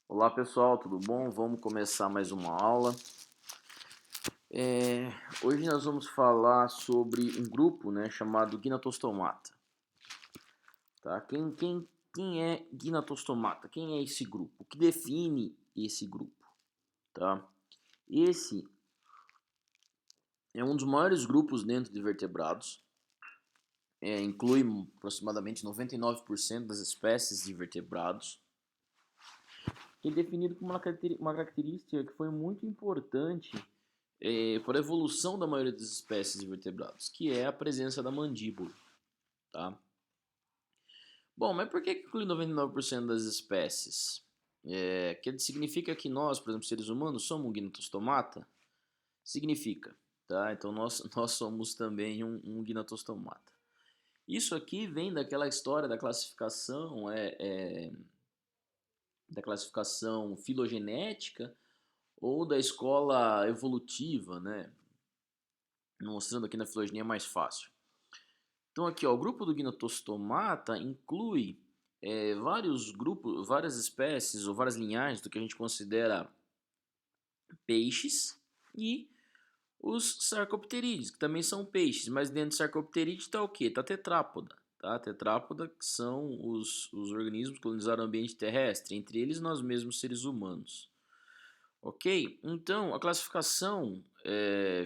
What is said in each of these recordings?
Olá pessoal, tudo bom? Vamos começar mais uma aula. É, Hoje nós vamos falar sobre um grupo, né, chamado Gnatostomata. Tá? Quem é Gnatostomata? Quem é esse grupo? O que define esse grupo? Tá? Esse é um dos maiores grupos dentro de vertebrados. Inclui aproximadamente 99% das espécies de vertebrados. Que é definido como uma característica que foi muito importante por evolução da maioria das espécies de vertebrados, que é a presença da mandíbula, tá? Bom, mas por que inclui 99% das espécies? Que significa que nós, por exemplo, seres humanos, somos um gnatostomata? Significa, tá? Então nós somos também um gnatostomata. Isso aqui vem daquela história da classificação filogenética ou da escola evolutiva, né? Mostrando aqui na filogenia é mais fácil. Então aqui, ó, o grupo do Gnatostomata inclui vários grupos, várias espécies ou várias linhagens do que a gente considera peixes e os sarcopterídeos, que também são peixes, mas dentro do sarcopterídeo está o quê? Está tetrápoda. Tá? Tetrápoda que são os organismos que colonizaram o ambiente terrestre, entre eles nós mesmos seres humanos. Ok? Então, a classificação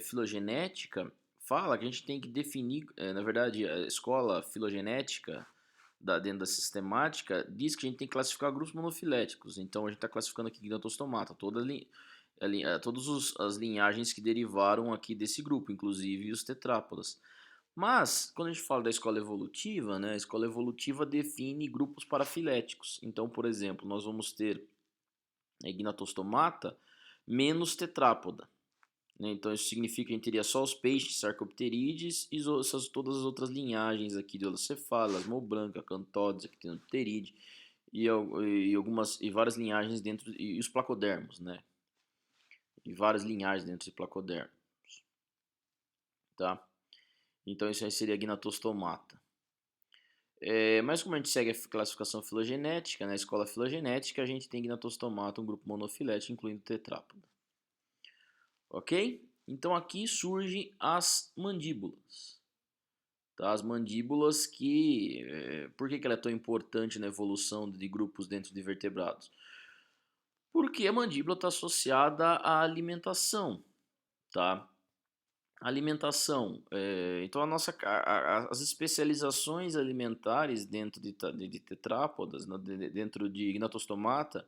filogenética fala que a gente tem que definir, na verdade, a escola filogenética dentro da sistemática diz que a gente tem que classificar grupos monofiléticos. Então, a gente está classificando aqui Gnatostomata, todas as linhagens que derivaram aqui desse grupo, inclusive os tetrápodas. Mas, quando a gente fala da escola evolutiva, né, a escola evolutiva define grupos parafiléticos. Então, por exemplo, nós vamos ter Gnatostomata menos tetrápoda. Né? Então isso significa que a gente teria só os peixes sarcopterídeos e todas as outras linhagens aqui de Holocefala, Asmobranca, Cantódeos, Actinopterídeo e várias linhagens dentro e os placodermos, né? E várias linhagens dentro de placodermos, tá? Então isso aí seria Gnatostomata. Mas como a gente segue a classificação filogenética, na escola filogenética a gente tem Gnatostomata, um grupo monofilético, incluindo tetrápoda. Ok? Então aqui surgem as mandíbulas. Tá? As mandíbulas por que ela é tão importante na evolução de grupos dentro de vertebrados? Porque a mandíbula está associada à alimentação. Tá? Alimentação. Então as especializações alimentares dentro de tetrápodas, dentro de Gnatostomata,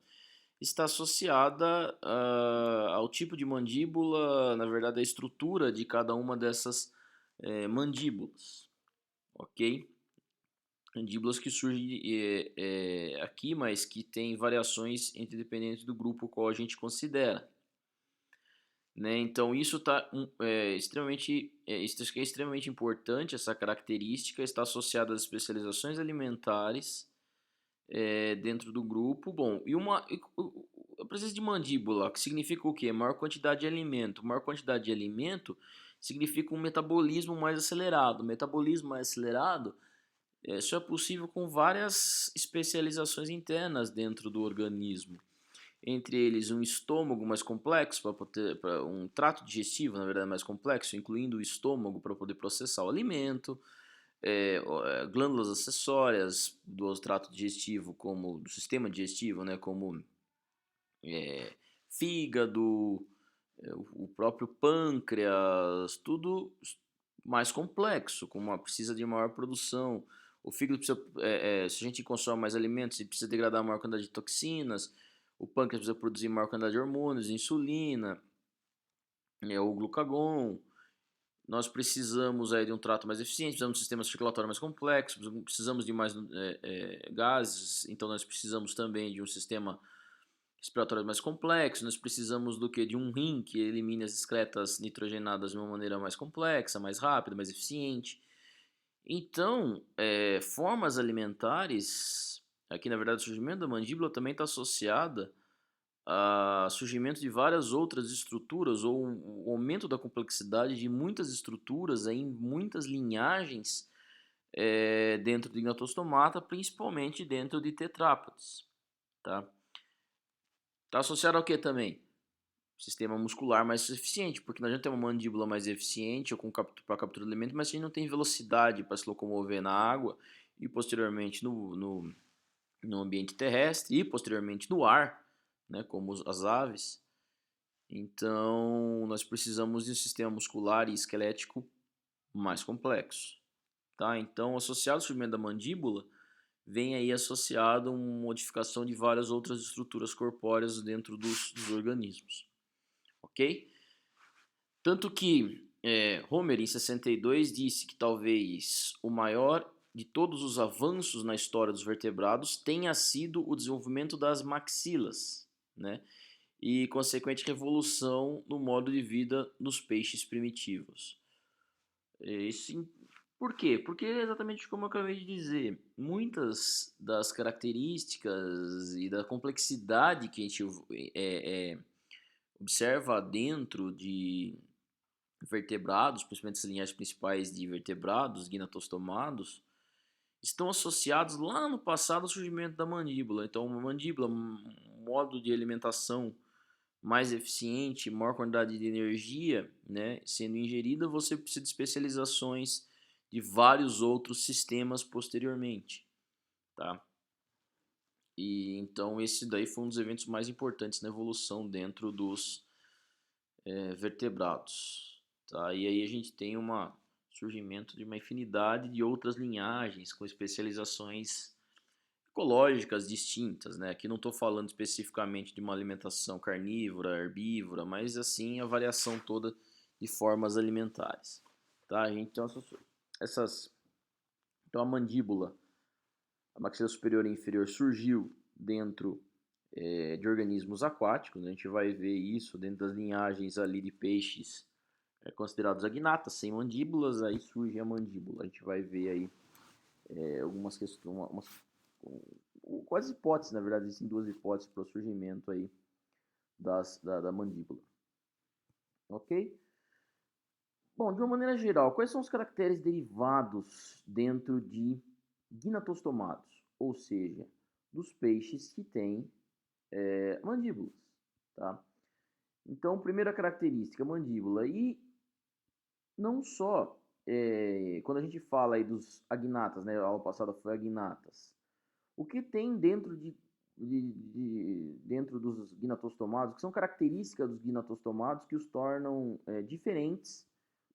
está associada ao tipo de mandíbula, na verdade, a estrutura de cada uma dessas mandíbulas, ok? Mandíbulas que surgem aqui, mas que tem variações dependente do grupo qual a gente considera. Né? Então isso isso é extremamente importante, essa característica está associada às especializações alimentares dentro do grupo. Bom, a presença de mandíbula, que significa o quê? Maior quantidade de alimento. Maior quantidade de alimento significa um metabolismo mais acelerado. Metabolismo mais acelerado, isso é possível com várias especializações internas dentro do organismo. Entre eles, um estômago mais complexo, para um trato digestivo, na verdade, mais complexo, incluindo o estômago para poder processar o alimento, glândulas acessórias do trato digestivo, como do sistema digestivo, né, como fígado, o próprio pâncreas, tudo mais complexo, precisa de maior produção. O fígado precisa, se a gente consome mais alimentos, ele precisa degradar maior quantidade de toxinas. O pâncreas precisa produzir maior quantidade de hormônios, insulina, o glucagon. Nós precisamos de um trato mais eficiente, precisamos de um sistema circulatório mais complexo, precisamos de mais gases, então nós precisamos também de um sistema respiratório mais complexo, nós precisamos do que? De um rim que elimine as excretas nitrogenadas de uma maneira mais complexa, mais rápida, mais eficiente. Então, formas alimentares, aqui na verdade o surgimento da mandíbula também está associada a surgimento de várias outras estruturas ou o aumento da complexidade de muitas estruturas em muitas linhagens dentro de Gnatostomata, principalmente dentro de tetrápodes, tá? Está associado ao que também? Sistema muscular mais eficiente, porque nós já temos uma mandíbula mais eficiente para captura de alimento, mas a gente não tem velocidade para se locomover na água e posteriormente no ambiente terrestre e posteriormente no ar, né, como as aves. Então, nós precisamos de um sistema muscular e esquelético mais complexo, tá? Então, associado ao surgimento da mandíbula, vem aí associado uma modificação de várias outras estruturas corpóreas dentro dos organismos, ok? Tanto que Homer, em 62, disse que talvez o maior de todos os avanços na história dos vertebrados tenha sido o desenvolvimento das maxilas, né? E consequente revolução no modo de vida dos peixes primitivos. Isso, por quê? Porque exatamente como eu acabei de dizer, muitas das características e da complexidade que a gente observa dentro de vertebrados, principalmente as linhagens principais de vertebrados, gnatostomados, estão associados lá no passado ao surgimento da mandíbula. Então, uma mandíbula, um modo de alimentação mais eficiente, maior quantidade de energia, né, sendo ingerida, você precisa de especializações de vários outros sistemas posteriormente, tá? E então esse daí foi um dos eventos mais importantes na evolução dentro dos vertebrados, tá? E aí a gente tem surgimento de uma infinidade de outras linhagens com especializações ecológicas distintas, né? Aqui não estou falando especificamente de uma alimentação carnívora, herbívora, mas assim a variação toda de formas alimentares, tá? Então então a mandíbula, a maxila superior e inferior surgiu dentro de organismos aquáticos, né? A gente vai ver isso dentro das linhagens ali de peixes considerados agnatas, sem mandíbulas, aí surge a mandíbula. A gente vai ver aí algumas questões, quase hipóteses, na verdade, existem duas hipóteses para o surgimento aí da mandíbula. Ok? Bom, de uma maneira geral, quais são os caracteres derivados dentro de gnatostomados? Ou seja, dos peixes que têm mandíbulas, tá? Então, primeira característica, mandíbula. E não só quando a gente fala aí dos agnatas, né? A aula passada foi agnatas. O que tem dentro dos gnatostomados, que são características dos gnatostomados que os tornam diferentes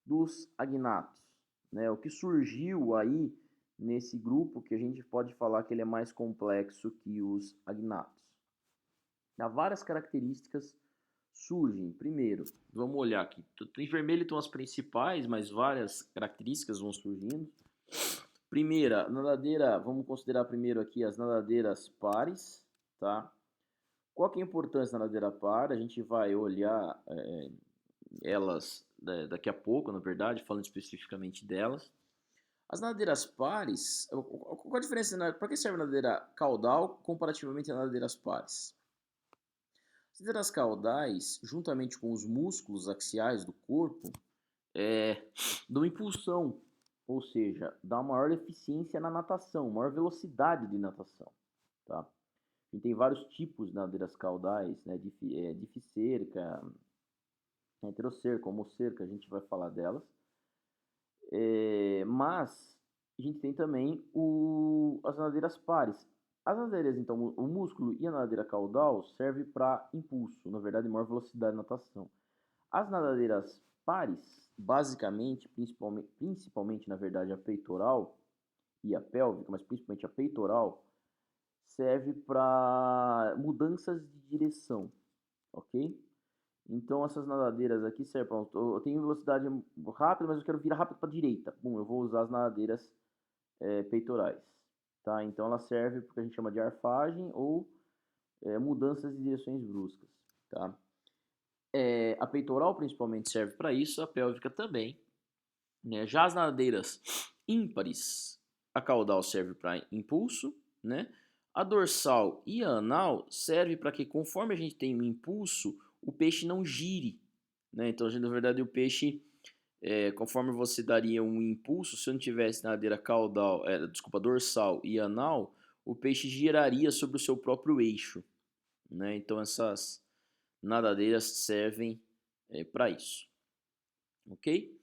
dos agnatos, né? O que surgiu aí nesse grupo que a gente pode falar que ele é mais complexo que os agnatos. Há várias características surgem. Primeiro, vamos olhar aqui. Em vermelho estão as principais, mas várias características vão surgindo. Primeira, nadadeira, vamos considerar primeiro aqui as nadadeiras pares, tá? Qual que é a importância da nadadeira par? A gente vai olhar elas daqui a pouco, na verdade, falando especificamente delas. As nadadeiras pares, qual a diferença? Para que serve a nadadeira caudal comparativamente às nadadeiras pares? As nadadeiras caudais, juntamente com os músculos axiais do corpo, dão impulsão, ou seja, dá uma maior eficiência na natação, maior velocidade de natação, tá? A gente tem vários tipos de nadadeiras caudais, né? Dificerca, heterocerca, homocerca, a gente vai falar delas. Mas a gente tem também as nadadeiras pares. As nadadeiras, então, o músculo e a nadadeira caudal servem para impulso, na verdade, maior velocidade de natação. As nadadeiras pares, basicamente, principalmente, na verdade, a peitoral e a pélvica, mas principalmente a peitoral, serve para mudanças de direção, ok? Então essas nadadeiras aqui servem para... Eu tenho velocidade rápida, mas eu quero virar rápido para a direita. Bom, eu vou usar as nadadeiras peitorais, tá? Então ela serve para o que a gente chama de arfagem ou mudanças de direções bruscas, tá? A peitoral principalmente serve para isso, a pélvica também, né? Já as nadadeiras ímpares, a caudal serve para impulso, né? A dorsal e a anal serve para que conforme a gente tem um impulso, o peixe não gire, né? Então, na verdade, o peixe, conforme você daria um impulso, se eu não tivesse nadadeira dorsal e anal, o peixe giraria sobre o seu próprio eixo, né? Então essas nadadeiras servem para isso, ok?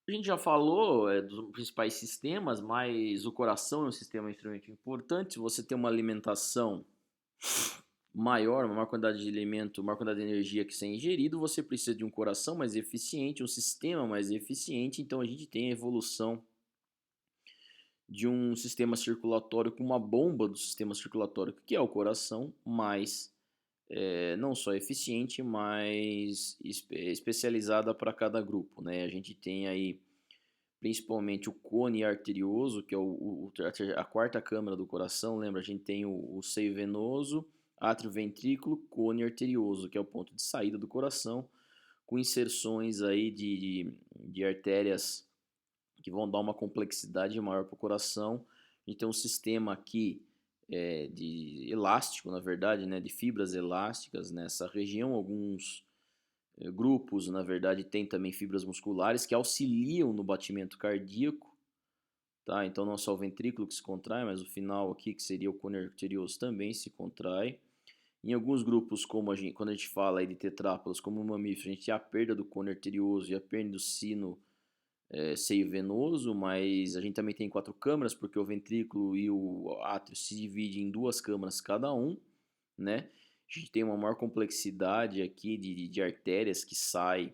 A gente já falou dos principais sistemas, mas o coração é um sistema extremamente importante. Se você tem uma alimentação maior, uma maior quantidade de alimento, uma maior quantidade de energia que ser ingerido, você precisa de um coração mais eficiente, um sistema mais eficiente. Então a gente tem a evolução de um sistema circulatório com uma bomba do sistema circulatório, que é o coração, mais não só eficiente, mas especializada para cada grupo, né? A gente tem aí principalmente o cone arterioso, que é a quarta câmara do coração. Lembra, a gente tem o seio venoso, átrio ventrículo, cone arterioso, que é o ponto de saída do coração, com inserções aí de artérias que vão dar uma complexidade maior para o coração. A gente tem um sistema aqui de elástico, na verdade, né, de fibras elásticas nessa região. Alguns grupos, na verdade, têm também fibras musculares que auxiliam no batimento cardíaco, tá? Então não é só o ventrículo que se contrai, mas o final aqui, que seria o cone arterioso, também se contrai. Em alguns grupos, como quando a gente fala aí de tetrápodas, como o mamífero, a gente tem a perda do cone arterioso e a perda do sino seio venoso, mas a gente também tem 4 câmaras, porque o ventrículo e o átrio se dividem em 2 câmaras cada um, né? A gente tem uma maior complexidade aqui de artérias que saem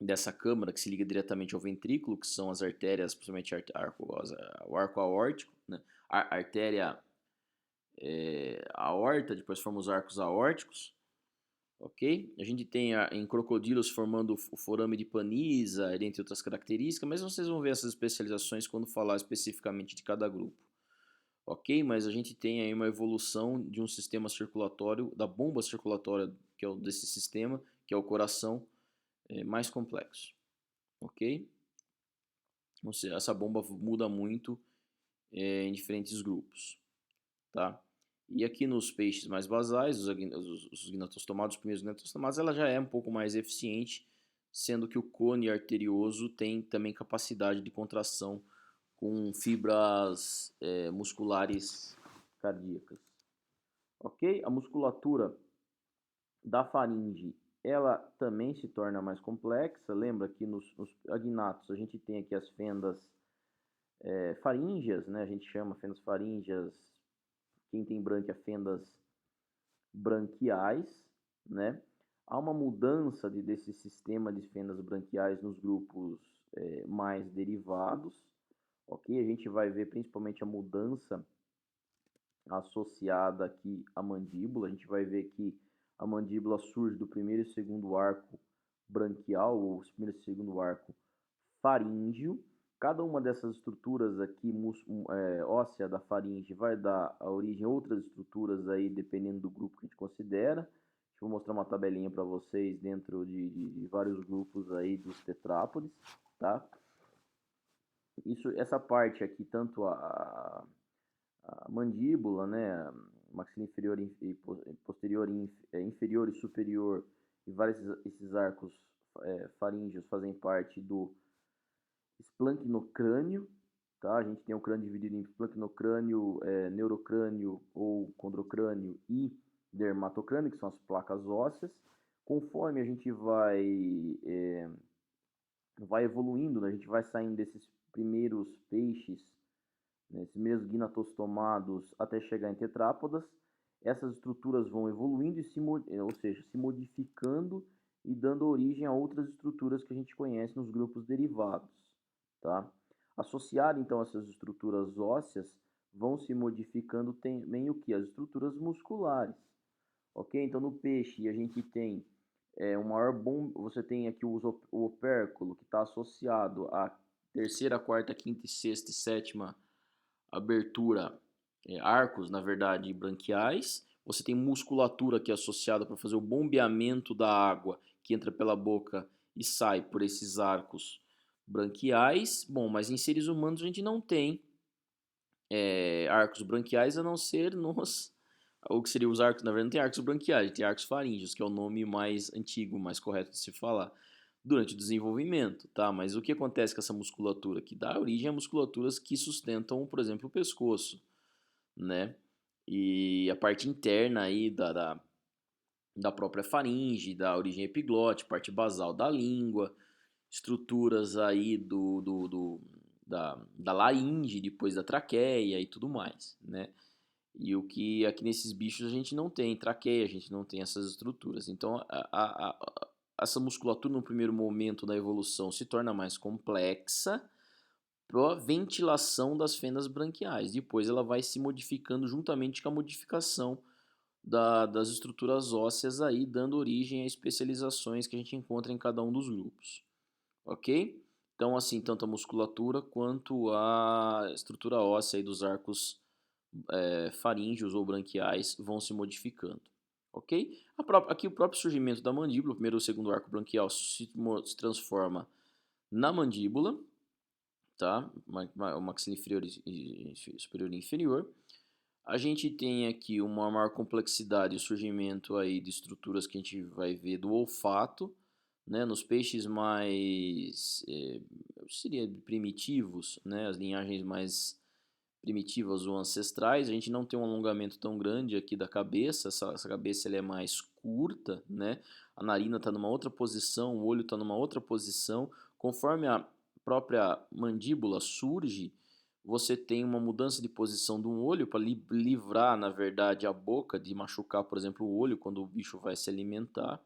dessa câmara, que se liga diretamente ao ventrículo, que são as artérias, principalmente o arco aórtico, né? A artéria aorta, depois formam os arcos aórticos, ok? A gente tem em crocodilos formando o forame de Panizza, entre outras características, mas vocês vão ver essas especializações quando falar especificamente de cada grupo, ok? Mas a gente tem aí uma evolução de um sistema circulatório, da bomba circulatória, que é desse sistema, que é o coração, mais complexo, ok? Ou seja, essa bomba muda muito em diferentes grupos, tá? E aqui nos peixes mais basais, os gnatostomados, os primeiros gnatostomados, ela já é um pouco mais eficiente, sendo que o cone arterioso tem também capacidade de contração com fibras musculares cardíacas. Ok? A musculatura da faringe, ela também se torna mais complexa. Lembra que nos agnatos a gente tem aqui as fendas faríngeas, né? A gente chama fendas faríngeas, quem tem brânquia, fendas branquiais, né? Há uma mudança desse sistema de fendas branquiais nos grupos mais derivados, ok? A gente vai ver principalmente a mudança associada aqui à mandíbula. A gente vai ver que a mandíbula surge do primeiro e segundo arco branquial, ou primeiro e segundo arco faríngeo. Cada uma dessas estruturas aqui óssea da faringe vai dar a origem a outras estruturas aí, dependendo do grupo que a gente considera. Vou mostrar uma tabelinha para vocês dentro de vários grupos aí dos tetrápodes, tá? Essa parte aqui, tanto a mandíbula, né, maxila inferior e posterior, inferior e superior, e vários esses arcos faríngeos fazem parte do esplancnocrânio, tá? A gente tem o crânio dividido em esplancnocrânio, neurocrânio ou condrocrânio e dermatocrânio, que são as placas ósseas. Conforme a gente vai evoluindo, né, a gente vai saindo desses primeiros peixes, né, esses primeiros gnatostomados, até chegar em tetrápodas, essas estruturas vão evoluindo, ou seja, se modificando e dando origem a outras estruturas que a gente conhece nos grupos derivados, tá? Associado então a essas estruturas ósseas, vão se modificando também o que? As estruturas musculares, ok? Então no peixe a gente tem o maior você tem aqui o opérculo, que está associado à terceira, quarta, quinta, sexta e sétima abertura, arcos, na verdade, branquiais. Você tem musculatura que é associada para fazer o bombeamento da água que entra pela boca e sai por esses arcos branquiais. Bom, mas em seres humanos a gente não tem arcos branquiais, a não ser nos... O que seriam os arcos? Na verdade, não tem arcos branquiais, tem arcos faríngeos, que é o nome mais antigo, mais correto de se falar, durante o desenvolvimento, tá? Mas o que acontece com essa musculatura? Que dá origem a musculaturas que sustentam, por exemplo, o pescoço, né? e a parte interna aí da própria faringe, da origem epiglote, parte basal da língua, estruturas aí da laringe, depois da traqueia e tudo mais, né? E o que aqui nesses bichos a gente não tem traqueia, a gente não tem essas estruturas. Então, essa musculatura no primeiro momento da evolução se torna mais complexa para a ventilação das fendas branquiais. Depois ela vai se modificando juntamente com a modificação das estruturas ósseas aí, dando origem a especializações que a gente encontra em cada um dos grupos. Ok? Então, assim, tanto a musculatura quanto a estrutura óssea aí dos arcos faríngeos ou branquiais vão se modificando. Ok? Aqui o próprio surgimento da mandíbula, o primeiro ou segundo arco branquial se transforma na mandíbula, tá? O maxila inferior e superior e inferior. A gente tem aqui uma maior complexidade e surgimento aí de estruturas que a gente vai ver do olfato, né? Nos peixes mais seria primitivos, né? As linhagens mais primitivas ou ancestrais, a gente não tem um alongamento tão grande aqui da cabeça, essa cabeça ela é mais curta, né? A narina está numa outra posição, o olho está numa outra posição. Conforme a própria mandíbula surge, você tem uma mudança de posição de um olho para livrar, na verdade, a boca de machucar, por exemplo, o olho quando o bicho vai se alimentar.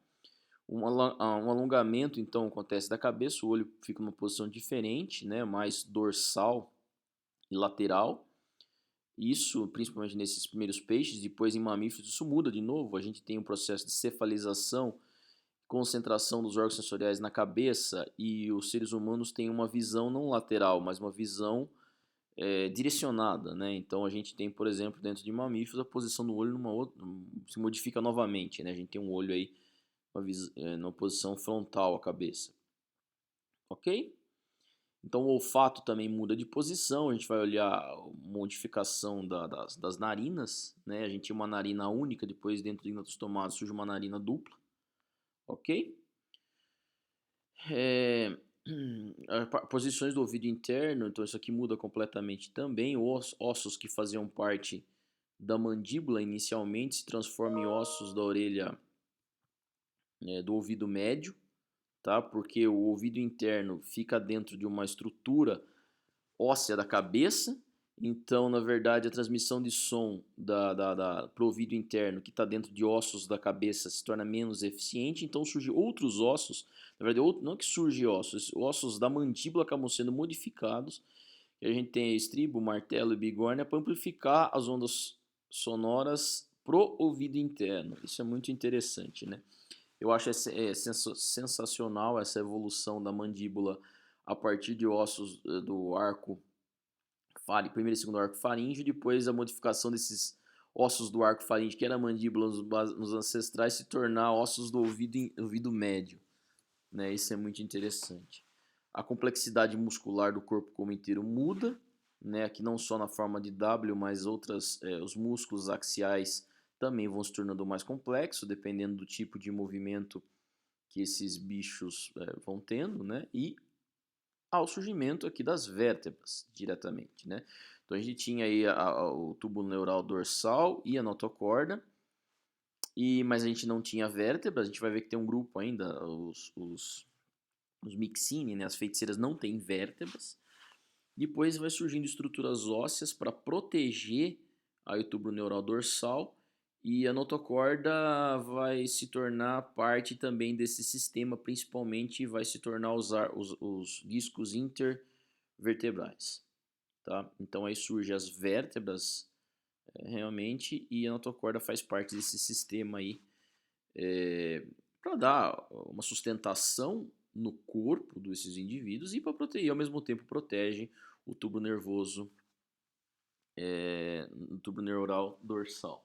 Um alongamento, então, acontece da cabeça, o olho fica numa posição diferente, né? Mais dorsal e lateral. Isso, principalmente nesses primeiros peixes, depois em mamíferos isso muda de novo. A gente tem um processo de cefalização, concentração dos órgãos sensoriais na cabeça, e os seres humanos têm uma visão não lateral, mas uma visão direcionada, né? Então a gente tem, por exemplo, dentro de mamíferos, a posição do olho se modifica novamente, né? A gente tem um olho aí numa posição frontal à cabeça, ok? Então o olfato também muda de posição, a gente vai olhar a modificação das narinas, né? A gente tinha uma narina única, depois dentro do gnatostomato surge uma narina dupla, ok? Posições do ouvido interno, então isso aqui muda completamente também. Ossos que faziam parte da mandíbula inicialmente se transformam em ossos da orelha, do ouvido médio, tá? Porque o ouvido interno fica dentro de uma estrutura óssea da cabeça, então, na verdade, a transmissão de som para o ouvido interno, que está dentro de ossos da cabeça, se torna menos eficiente, então surgem outros ossos, na verdade, não que surgem ossos da mandíbula acabam sendo modificados, e a gente tem estribo, martelo e bigorna para amplificar as ondas sonoras pro ouvido interno. Isso é muito interessante, né? Eu acho sensacional essa evolução da mandíbula a partir de ossos do arco primeiro e segundo arco faríngeo, depois a modificação desses ossos do arco faríngeo, que era a mandíbula nos ancestrais, se tornar ossos do ouvido médio, né? Isso é muito interessante. A complexidade muscular do corpo como inteiro muda, né? Aqui não só na forma de W, mas os músculos axiais também vão se tornando mais complexos, dependendo do tipo de movimento que esses bichos vão tendo, né? E ao surgimento aqui das vértebras diretamente, né? Então a gente tinha aí o tubo neural dorsal e a notocorda, mas a gente não tinha vértebras. A gente vai ver que tem um grupo ainda, os Myxine, né? As feiticeiras não têm vértebras. Depois vai surgindo estruturas ósseas para proteger aí o tubo neural dorsal, e a notocorda vai se tornar parte também desse sistema, principalmente vai se tornar os discos intervertebrais, tá? Então aí surgem as vértebras realmente, e a notocorda faz parte desse sistema aí para dar uma sustentação no corpo desses indivíduos e para proteger, ao mesmo tempo protege o tubo nervoso, o tubo neural dorsal.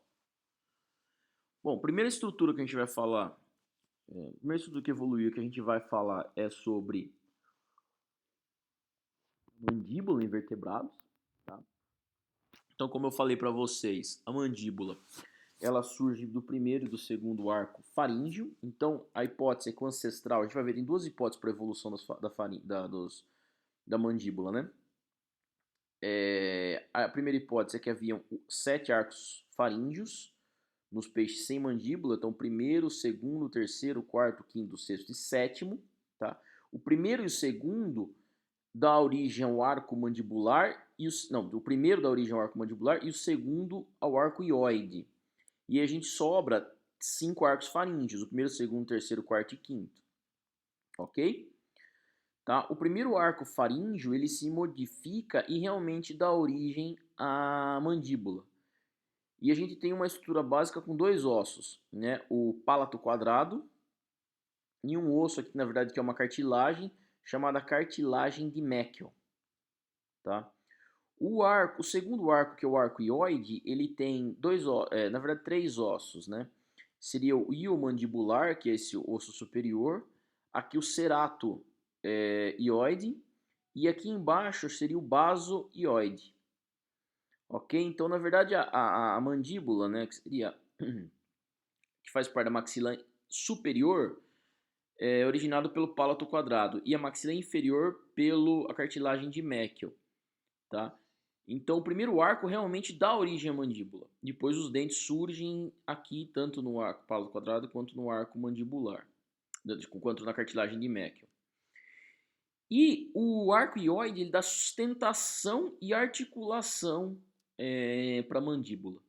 Bom, primeira estrutura que a gente vai falar, primeira estrutura que evoluiu que a gente vai falar é sobre mandíbula em vertebrados, tá? Então, como eu falei para vocês, a mandíbula ela surge do primeiro e do segundo arco faríngeo. Então, a hipótese é que o ancestral, a gente vai ver, tem duas hipóteses para a evolução da mandíbula, né? A primeira hipótese é que haviam 7 arcos faríngeos nos peixes sem mandíbula. Então, primeiro, segundo, terceiro, quarto, quinto, sexto e sétimo. Tá? O primeiro e o segundo dá origem ao arco mandibular o primeiro dá origem ao arco mandibular e o segundo ao arco hioide. E a gente sobra 5 arcos faríngeos, o primeiro, segundo, terceiro, quarto e quinto. Ok? Tá? O primeiro arco faríngeo ele se modifica e realmente dá origem à mandíbula. E a gente tem uma estrutura básica com 2 ossos, né? O palato quadrado e um osso aqui, na verdade, que é uma cartilagem chamada cartilagem de Meckel. Tá? O segundo arco, que é o arco hioide, ele tem na verdade 3 ossos, né? Seria o iomandibular, que é esse osso superior, aqui o cerato hioide, e aqui embaixo seria o baso hioide. Ok? Então, na verdade, a mandíbula, né, que seria que faz parte da maxila superior, é originado pelo palato quadrado, e a maxila inferior pela cartilagem de Meckel. Tá? Então, o primeiro arco realmente dá origem à mandíbula. Depois, os dentes surgem aqui, tanto no arco palato quadrado quanto no arco mandibular, quanto na cartilagem de Meckel. E o arco hioide ele dá sustentação e articulação para a mandíbula.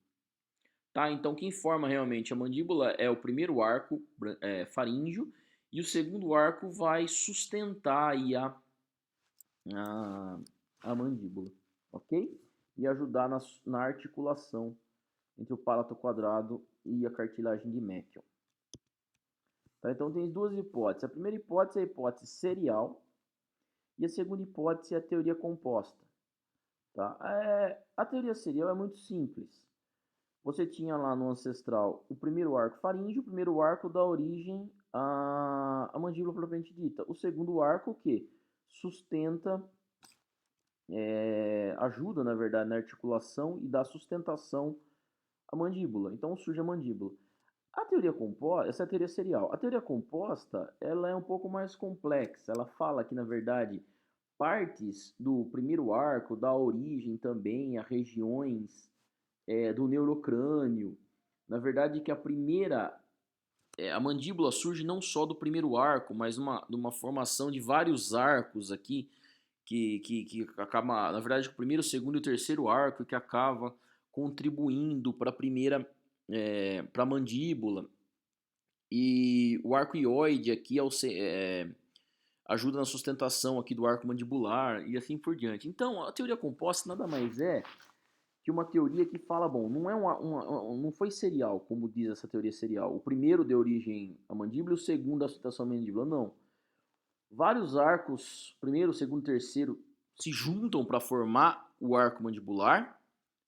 Tá? Então, quem forma realmente a mandíbula é o primeiro arco faríngeo, e o segundo arco vai sustentar aí a mandíbula. Ok? E ajudar na articulação entre o palato quadrado e a cartilagem de Meckel. Tá? Então tem 2 hipóteses. A primeira hipótese é a hipótese serial e a segunda hipótese é a teoria composta. Tá? A teoria serial é muito simples. Você tinha lá no ancestral o primeiro arco faríngeo, o primeiro arco dá origem à mandíbula propriamente dita. O segundo arco que sustenta ajuda, na verdade, na articulação e dá sustentação à mandíbula. Então surge a mandíbula. A teoria composta, essa é a teoria serial. A teoria composta, ela é um pouco mais complexa. Ela fala que, na verdade, partes do primeiro arco dá origem também a regiões do neurocrânio. Na verdade, que a mandíbula surge não só do primeiro arco, mas de uma formação de vários arcos aqui, que acaba, na verdade, o primeiro, o segundo e o terceiro arco que acaba contribuindo para a primeira, para a mandíbula. E o arco hioide aqui ajuda na sustentação aqui do arco mandibular e assim por diante. Então, a teoria composta nada mais é que uma teoria que fala, bom, não foi serial, como diz essa teoria serial. O primeiro deu origem à mandíbula e o segundo à sustentação à mandíbula. Não. Vários arcos, primeiro, segundo, terceiro, se juntam para formar o arco mandibular,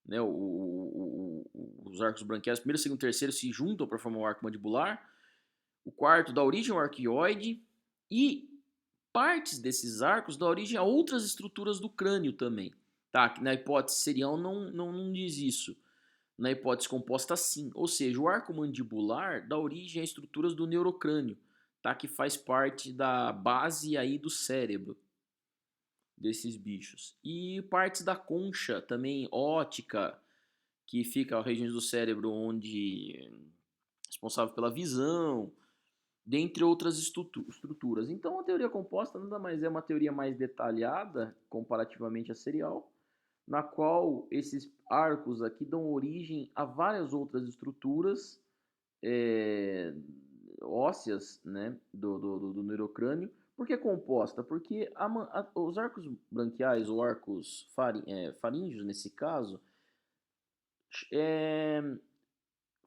né? Os arcos branquiais, primeiro, segundo, terceiro se juntam para formar o arco mandibular. O quarto dá origem ao arco hioide e partes desses arcos dão origem a outras estruturas do crânio também. Tá? Na hipótese serial não diz isso. Na hipótese composta, sim. Ou seja, o arco mandibular dá origem a estruturas do neurocrânio, tá? Que faz parte da base aí do cérebro desses bichos. E partes da concha também óptica, que fica as regiões do cérebro onde é responsável pela visão, dentre outras estruturas. Então a teoria composta nada mais é uma teoria mais detalhada comparativamente à serial, na qual esses arcos aqui dão origem a várias outras estruturas ósseas, né, do neurocrânio. Por que composta? Porque os arcos branquiais ou arcos faríngeos, nesse caso,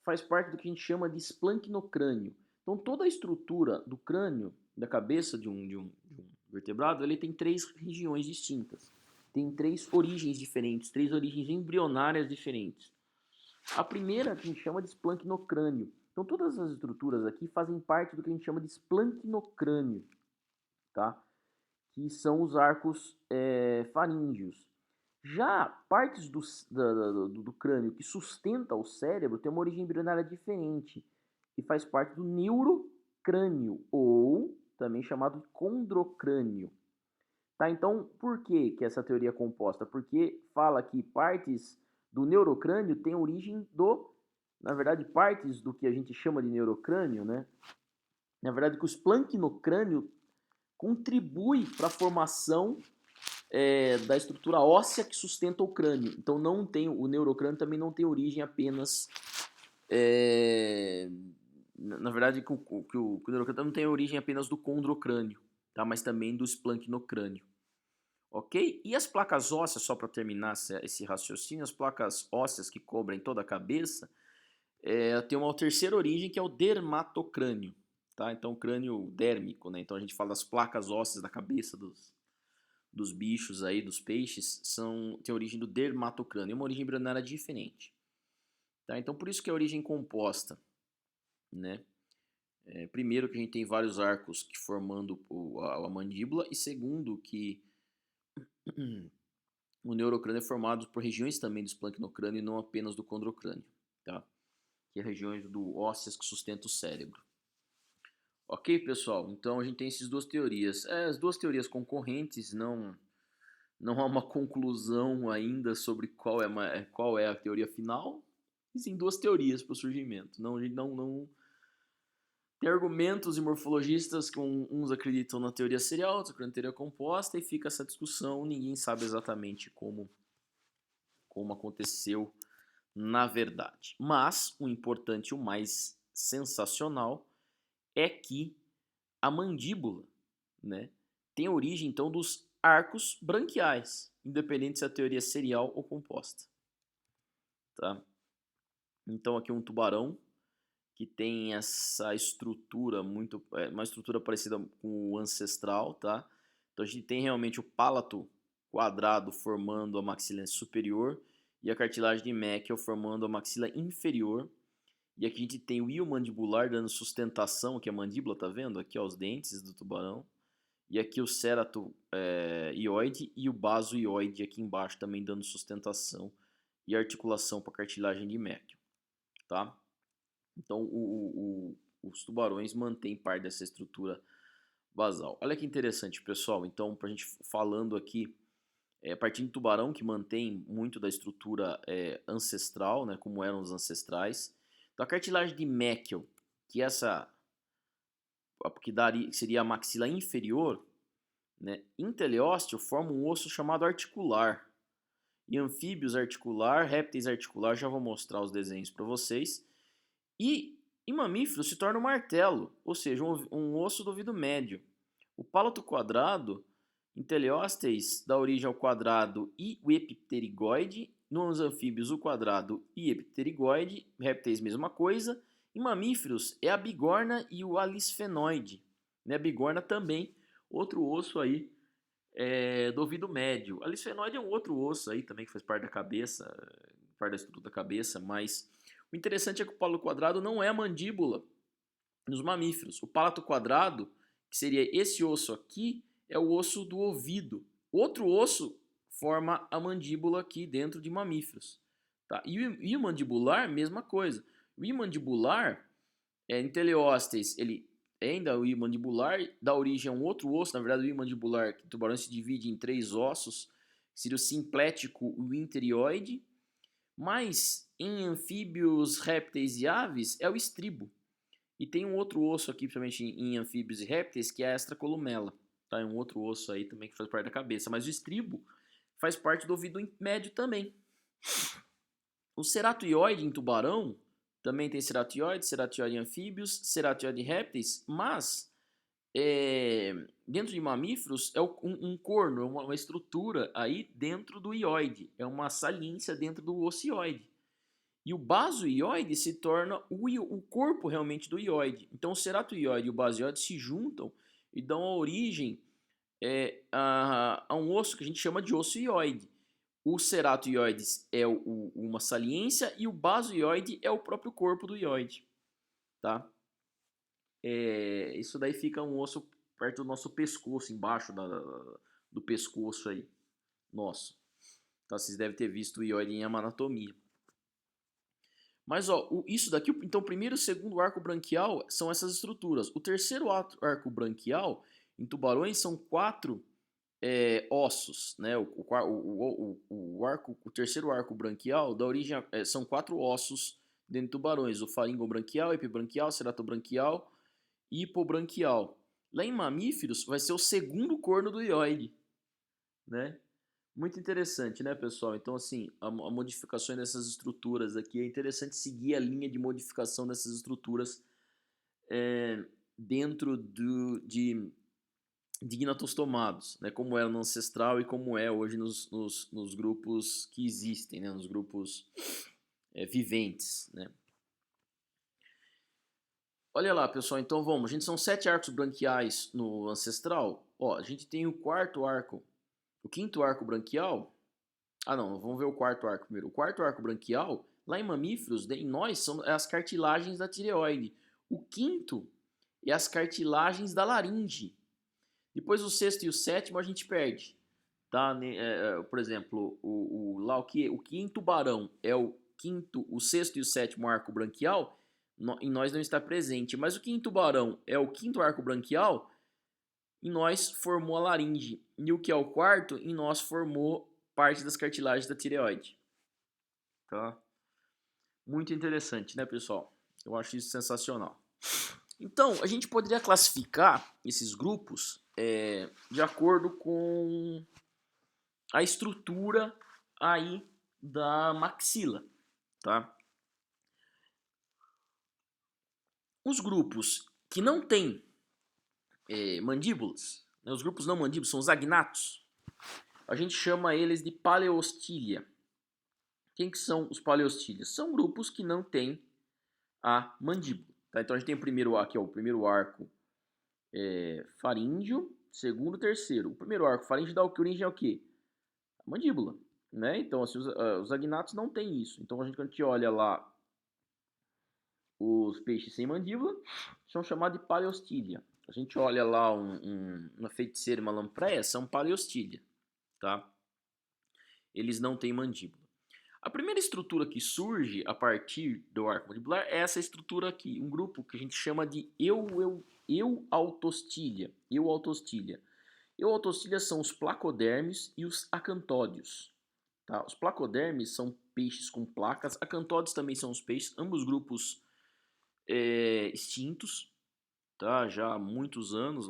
faz parte do que a gente chama de esplancnocrânio. Então toda a estrutura do crânio, da cabeça de um vertebrado, ele tem 3 regiões distintas. Tem 3 origens diferentes, 3 origens embrionárias diferentes. A primeira que a gente chama de esplancnocrânio. Então todas as estruturas aqui fazem parte do que a gente chama de esplancnocrânio, tá? Que são os arcos faríngeos. Já partes do crânio que sustenta o cérebro tem uma origem embrionária diferente e faz parte do neurocrânio, ou também chamado de condrocrânio. Tá? Então, por que essa teoria é composta? Porque fala que partes do neurocrânio tem origem na verdade, partes do que a gente chama de neurocrânio, né? Na verdade, que o esplancnocrânio contribui para a formação da estrutura óssea que sustenta o crânio. Então, o neurocrânio também não tem origem apenas... na verdade, que o neurocrânio não tem origem apenas do condrocrânio, tá? Mas também do esplancnocrânio. Ok? E as placas ósseas, só para terminar esse raciocínio, as placas ósseas que cobrem toda a cabeça, tem uma terceira origem, que é o dermatocrânio. Tá? Então, crânio dérmico, né? Então a gente fala das placas ósseas da cabeça dos bichos aí, dos peixes, tem origem do dermatocrânio, é uma origem embrionária diferente. Tá? Então, por isso que é a origem composta, né? Primeiro que a gente tem vários arcos formando a mandíbula, e segundo que o neurocrânio é formado por regiões também do esplancnocrânio e não apenas do condrocrânio, tá? Que é regiões ósseas que sustentam o cérebro. Ok, pessoal? Então a gente tem essas duas teorias. As duas teorias concorrentes, não há uma conclusão ainda sobre qual é a teoria final. Existem duas teorias para o surgimento. Não tem argumentos e morfologistas que uns acreditam na teoria serial, outros acreditam na teoria composta, e fica essa discussão. Ninguém sabe exatamente como aconteceu na verdade. Mas o importante, o mais sensacional, é que a mandíbula, né, tem origem então dos arcos branquiais, independente se a teoria é serial ou composta. Tá? Então aqui um tubarão que tem essa estrutura uma estrutura parecida com o ancestral, tá? Então a gente tem realmente o pálato quadrado formando a maxila superior e a cartilagem de Meckel formando a maxila inferior. E aqui a gente tem o hio mandibular dando sustentação, que é a mandíbula, tá vendo? Aqui ó, os dentes do tubarão. E aqui o cerato ioide e o baso ioide aqui embaixo também dando sustentação e articulação para a cartilagem de Meckel, tá? Então os tubarões mantêm parte dessa estrutura basal. Olha que interessante, pessoal. Então, para a gente falando aqui, partindo do tubarão, que mantém muito da estrutura ancestral, né, como eram os ancestrais. Então, a cartilagem de Meckel, que seria a maxila inferior, né, em teleósteo forma um osso chamado articular. Em anfíbios articular, répteis articular, já vou mostrar os desenhos para vocês. E em mamíferos se torna um martelo, ou seja, um osso do ouvido médio. O pálato quadrado, em teleósteis, dá origem ao quadrado e o epipterigoide. Nos anfíbios, o quadrado e epipterigoide. Répteis, mesma coisa. Em mamíferos, é a bigorna e o alisfenoide. A bigorna também, outro osso aí do ouvido médio. A alisfenoide é um outro osso aí também que faz parte da cabeça, parte da estrutura da cabeça, mas o interessante é que o pálato quadrado não é a mandíbula nos mamíferos. O pálato quadrado, que seria esse osso aqui, é o osso do ouvido. Outro osso forma a mandíbula aqui dentro de mamíferos. Tá? E o mandibular, mesma coisa. O mandibular, em teleósteis, ele ainda o mandibular dá origem a um outro osso. Na verdade, o mandibular, que o tubarão se divide em 3 ossos, seria o simplético e o interioide. Mas em anfíbios, répteis e aves é o estribo. E tem um outro osso aqui, principalmente em anfíbios e répteis, que é a extracolumela. Tá? É um outro osso aí também que faz parte da cabeça. Mas o estribo faz parte do ouvido médio também. O ceratioide em tubarão também tem ceratioide em anfíbios, ceratioide em répteis, mas dentro de mamíferos é um corno, uma estrutura aí dentro do ioide, é uma saliência dentro do ocioide. E o basoioide se torna o corpo realmente do ioide. Então o ceratioide e o basoioide se juntam e dão origem a um osso que a gente chama de osso ioide. O ceratioide é uma saliência e o basoioide é o próprio corpo do ioide. Tá? Isso daí fica um osso perto do nosso pescoço, embaixo do pescoço aí, nosso. Então vocês devem ter visto o ioide em anatomia. Mas ó, isso daqui, então o primeiro e o segundo arco branquial são essas estruturas. O terceiro arco branquial, em tubarões, são 4 ossos, né? O terceiro arco branquial dá origem são 4 ossos dentro de tubarões: o faringobranquial, epibranquial, ceratobranquial e hipobranquial. Lá em mamíferos vai ser o segundo corno do hioide, né? Muito interessante, né, pessoal? Então, assim, a modificação dessas estruturas aqui é interessante seguir a linha de modificação dessas estruturas dentro de gnatostomados, né, como era no ancestral e como é hoje nos grupos que existem, né, nos grupos viventes, né. Olha lá, pessoal, então vamos, a gente são 7 arcos branquiais no ancestral, ó, a gente tem o quinto arco branquial, não, vamos ver o quarto arco primeiro. O quarto arco branquial, lá em mamíferos, em nós, são as cartilagens da tireoide. O quinto é as cartilagens da laringe. Depois o sexto e o sétimo a gente perde. Tá? Por exemplo, o quinto tubarão é o sexto e o sétimo arco branquial, em nós não está presente. Mas o quinto tubarão é o quinto arco branquial, em nós formou a laringe. E o que é o quarto, em nós formou parte das cartilagens da tireoide. Tá? Muito interessante, né, pessoal? Eu acho isso sensacional. Então, a gente poderia classificar esses grupos de acordo com a estrutura aí da maxila, tá? Os grupos que não têm mandíbulas, né, os grupos não mandíbulas são os agnatos, a gente chama eles de paleostilia. Quem que são os paleostilias? São grupos que não têm a mandíbula. Tá? Então a gente tem o primeiro arco faríngeo, segundo, terceiro. O primeiro arco faríngeo dá origem ao quê? A mandíbula. Né? Então assim, os agnatos não têm isso. Então quando a gente olha lá os peixes sem mandíbula, são chamados de paleostilia. A gente olha lá uma feiticeira e uma lampreia, são paleostilia. Tá? Eles não têm mandíbula. A primeira estrutura que surge a partir do arco mandibular é essa estrutura aqui, um grupo que a gente chama de Euautostilia. Euautostilia são os placodermes e os acantódeos. Tá? Os placodermes são peixes com placas, acantódeos também são os peixes, ambos grupos extintos, tá? Já há muitos anos,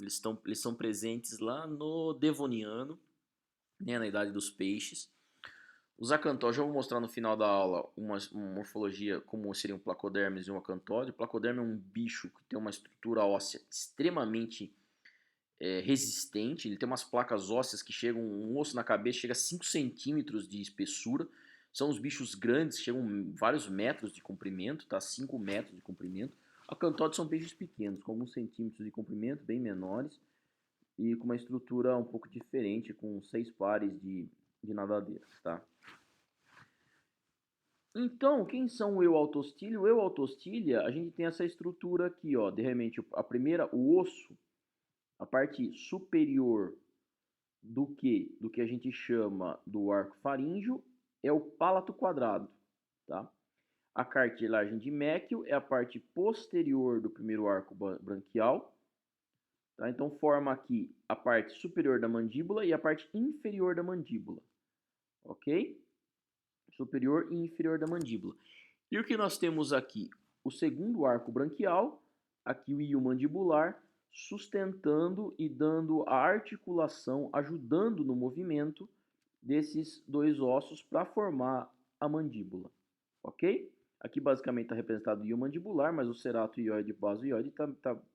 eles são presentes lá no Devoniano, né, na idade dos peixes. Os acantódeos, já vou mostrar no final da aula uma morfologia, como seria um placodermes e um acantóide. O placoderme é um bicho que tem uma estrutura óssea extremamente resistente. Ele tem umas placas ósseas que chegam, um osso na cabeça chega a 5 centímetros de espessura. São os bichos grandes, chegam a vários metros de comprimento, tá? 5 metros de comprimento. Acantóides são peixes pequenos, com alguns centímetros de comprimento, bem menores, e com uma estrutura um pouco diferente, com 6 pares de nadadeiras, tá? Então, quem são o Euautostilia? O Euautostilia, a gente tem essa estrutura aqui, ó, de repente, a primeira, o osso, a parte superior do que a gente chama do arco faríngeo é o pálato quadrado, tá? A cartilagem de Meckel é a parte posterior do primeiro arco branquial, tá? Então forma aqui a parte superior da mandíbula e a parte inferior da mandíbula, ok? Superior e inferior da mandíbula. E o que nós temos aqui? O segundo arco branquial, aqui o ío mandibular, sustentando e dando a articulação, ajudando no movimento desses dois ossos para formar a mandíbula, ok? Aqui basicamente está representado o ío mandibular, mas o cerato, hioide, basoioide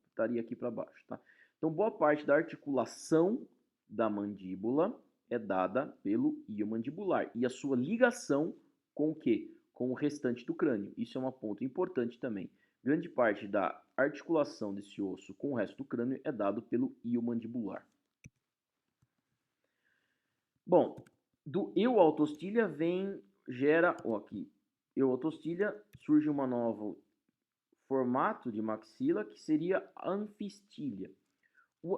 estaria aqui para baixo, tá? Então boa parte da articulação da mandíbula é dada pelo ío mandibular e a sua ligação com o quê? Com o restante do crânio. Isso é um ponto importante também. Grande parte da articulação desse osso com o resto do crânio é dado pelo ío mandibular. Bom, do Euautostilia surge uma nova formato de maxila que seria a anfistilia.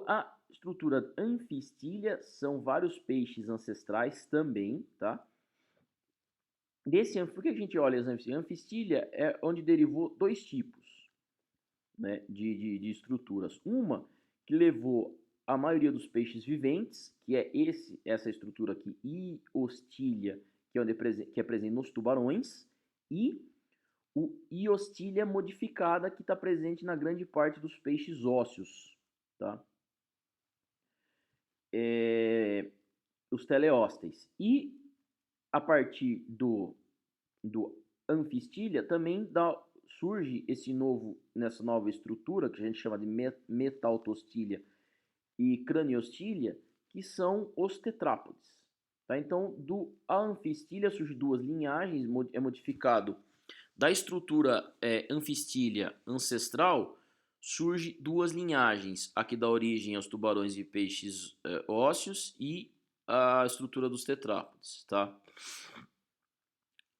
A estrutura anfistilia são vários peixes ancestrais também, tá? Por que a gente olha as anfistilia? Anfistilia é onde derivou dois tipos, né, de estruturas. Uma que levou a maioria dos peixes viventes, que é essa estrutura aqui, Iostilha, que é presente nos tubarões, e o Iostilha modificada, que está presente na grande parte dos peixes ósseos, tá? Os teleósteis. E a partir do Anfistilha também surge nessa nova estrutura, que a gente chama de Metaltostilha e Craniostilha, que são os tetrápodes. Tá? Então, do Anfistilha surgem duas linhagens, é modificado da estrutura Anfistilha ancestral, surge duas linhagens, a que dá origem aos tubarões e peixes ósseos e a estrutura dos tetrápodes, tá?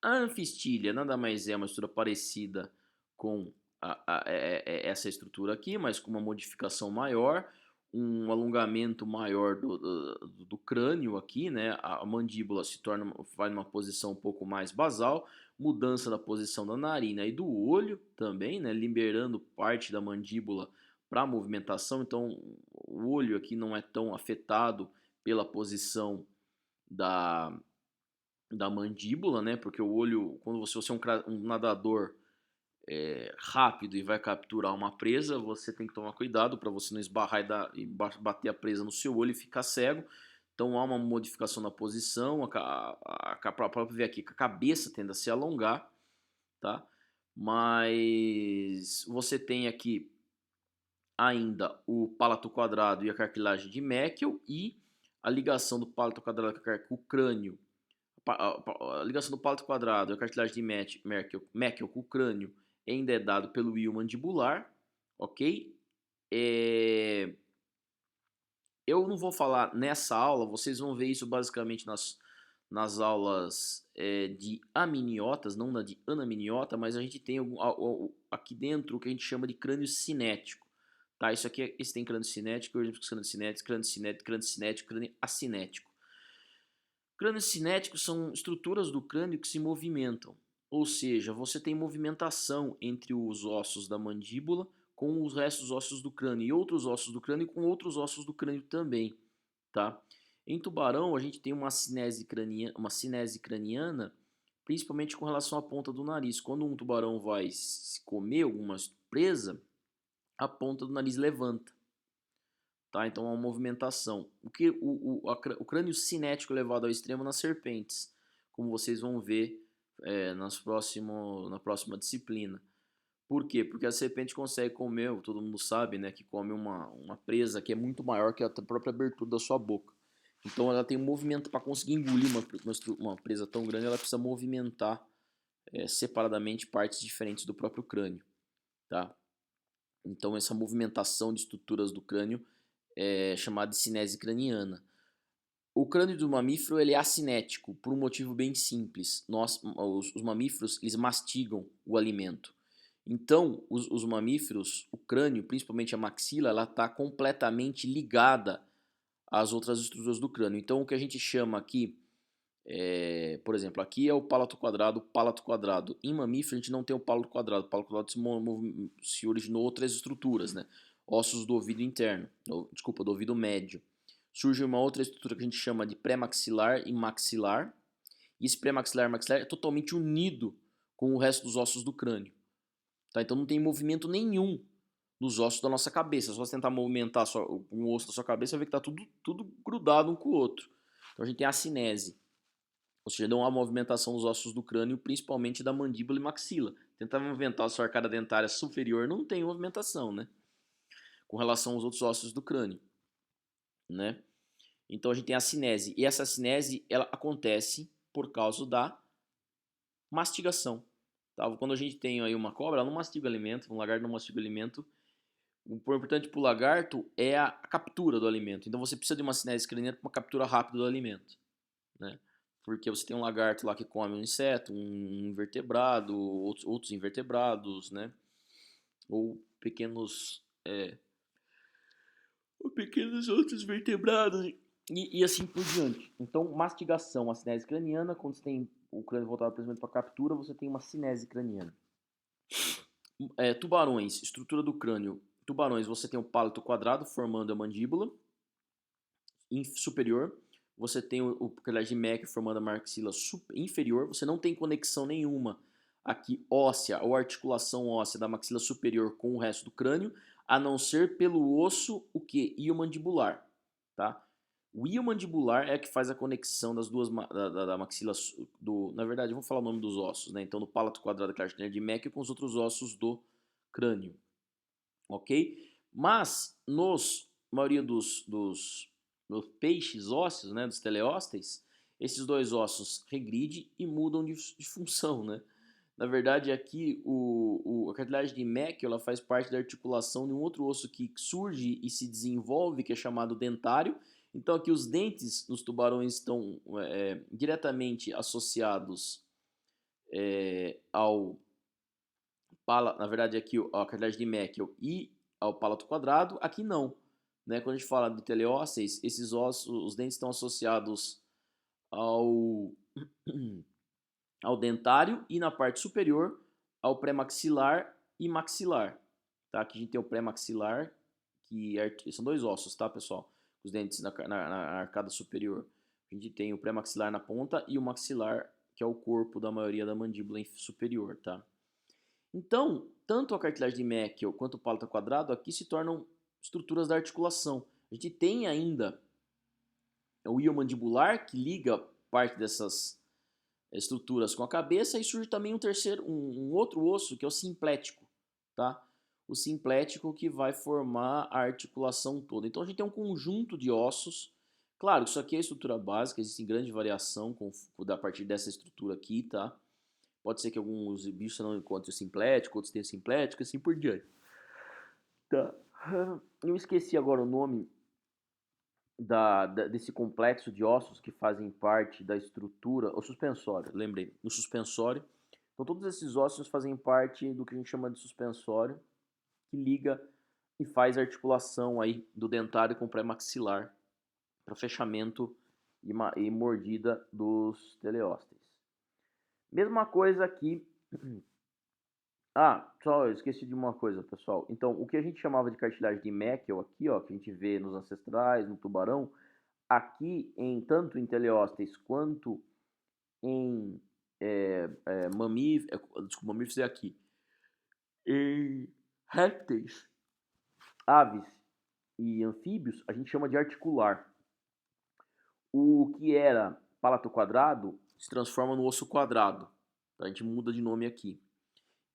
A Anfistilha nada mais é uma estrutura parecida com essa estrutura aqui, mas com uma modificação maior, um alongamento maior do crânio aqui, né? A mandíbula vai numa posição um pouco mais basal, mudança da posição da narina e do olho também, né? Liberando parte da mandíbula para a movimentação, então o olho aqui não é tão afetado pela posição da mandíbula, né? Porque o olho, quando você é um nadador rápido e vai capturar uma presa, você tem que tomar cuidado para você não esbarrar e bater a presa no seu olho e ficar cego. Então há uma modificação na posição, para ver aqui que a cabeça tende a se alongar, tá? Mas você tem aqui ainda o palato quadrado e a cartilagem de Meckel e a ligação do palato quadrado com o crânio. A ligação do palato quadrado e a cartilagem de Meckel com o crânio é endedado pelo hio mandibular, ok? Eu não vou falar nessa aula, vocês vão ver isso basicamente nas aulas de aminiotas, não na de anaminiota, mas a gente tem aqui dentro o que a gente chama de crânio cinético. Tá? Isso aqui esse tem crânio cinético, crânio cinético, crânio cinético, crânio cinético, crânio acinético. Crânios cinéticos são estruturas do crânio que se movimentam, ou seja, você tem movimentação entre os ossos da mandíbula com os restos ósseos do crânio e outros ossos do crânio com outros ossos do crânio também, tá? Em tubarão a gente tem uma cinese craniana, principalmente com relação à ponta do nariz. Quando um tubarão vai se comer alguma presa, a ponta do nariz levanta. Tá? Então, é uma movimentação. O crânio cinético levado ao extremo nas serpentes, como vocês vão ver na próxima disciplina. Por quê? Porque a serpente consegue comer, todo mundo sabe, né, que come uma presa que é muito maior que a própria abertura da sua boca. Então, ela tem um movimento para conseguir engolir uma presa tão grande, ela precisa movimentar separadamente partes diferentes do próprio crânio. Tá? Então, essa movimentação de estruturas do crânio chamada de cinese craniana. O crânio do mamífero ele é acinético por um motivo bem simples. Os mamíferos eles mastigam o alimento. Então, os mamíferos, o crânio, principalmente a maxila, ela está completamente ligada às outras estruturas do crânio. Então, o que a gente chama aqui, por exemplo, aqui é o palato quadrado. Em mamífero, a gente não tem o palato quadrado. O palato quadrado se originou outras estruturas, né? Ossos do ouvido interno, do ouvido médio. Surge uma outra estrutura que a gente chama de pré-maxilar e maxilar. E esse pré-maxilar e maxilar é totalmente unido com o resto dos ossos do crânio. Tá? Então não tem movimento nenhum dos ossos da nossa cabeça. Se você tentar movimentar um osso da sua cabeça, você vai ver que está tudo grudado um com o outro. Então a gente tem a cinese. Ou seja, dá uma movimentação dos ossos do crânio, principalmente da mandíbula e maxila. Tentar movimentar a sua arcada dentária superior, não tem movimentação, né? Com relação aos outros ossos do crânio, né? Então a gente tem a cinese, e essa cinese ela acontece por causa da mastigação. Tá? Quando a gente tem aí uma cobra, ela não mastiga o alimento, um lagarto não mastiga o alimento. O importante para o lagarto é a captura do alimento. Então você precisa de uma cinese craniana para uma captura rápida do alimento, né? Porque você tem um lagarto lá que come um inseto, um invertebrado, outros invertebrados, né? Ou pequenos outros vertebrados e assim por diante. Então, mastigação, a cinese craniana, quando você tem o crânio voltado para a captura, você tem uma cinese craniana. Tubarões, estrutura do crânio. Tubarões, você tem o palato quadrado formando a mandíbula, superior, você tem o cartilagem de Meckel formando a maxila inferior, você não tem conexão nenhuma aqui óssea ou articulação óssea da maxila superior com o resto do crânio, a não ser pelo osso, o que? Iomandibular, tá? O iomandibular é que faz a conexão das duas da maxila na verdade, vamos falar o nome dos ossos, né? Então, do palato quadrado da cartilagem de Meckel com os outros ossos do crânio, ok? Mas nos maioria dos peixes ósseos, né, dos teleósteis, esses dois ossos regridem e mudam de função, né? Na verdade, aqui a cartilagem de Meckel ela faz parte da articulação de um outro osso que surge e se desenvolve, que é chamado dentário. Então, aqui os dentes nos tubarões estão diretamente associados na verdade, aqui a cartilagem de Meckel e ao palato quadrado. Aqui não. Né? Quando a gente fala de teleósseis, esses ossos, os dentes estão associados ao dentário e na parte superior ao pré-maxilar e maxilar. Tá? Aqui a gente tem o pré-maxilar, que são dois ossos, tá, pessoal? Os dentes na arcada superior. A gente tem o pré-maxilar na ponta e o maxilar, que é o corpo da maioria da mandíbula superior, tá? Então, tanto a cartilagem de Meckel quanto o palato quadrado aqui se tornam estruturas da articulação. A gente tem ainda o iomandibular, que liga parte dessas estruturas com a cabeça, e surge também um outro osso, que é o simplético, tá? O simplético que vai formar a articulação toda. Então a gente tem um conjunto de ossos. Claro, isso aqui é a estrutura básica, existe grande variação a partir dessa estrutura aqui, tá? Pode ser que alguns bichos não encontrem o simplético, outros tenham simplético, assim por diante. Tá. Eu esqueci agora o nome desse complexo de ossos que fazem parte da estrutura, o suspensório, lembrei, o suspensório. Então todos esses ossos fazem parte do que a gente chama de suspensório, que liga e faz a articulação aí do dentário com o pré-maxilar para fechamento e mordida dos teleósteos. Mesma coisa aqui. Só eu esqueci de uma coisa, pessoal. Então, o que a gente chamava de cartilagem de Meckel aqui, ó, que a gente vê nos ancestrais, no tubarão, aqui tanto em teleósteis quanto em mamíferos é aqui. Em répteis, aves e anfíbios, a gente chama de articular. O que era palato quadrado se transforma no osso quadrado. A gente muda de nome aqui.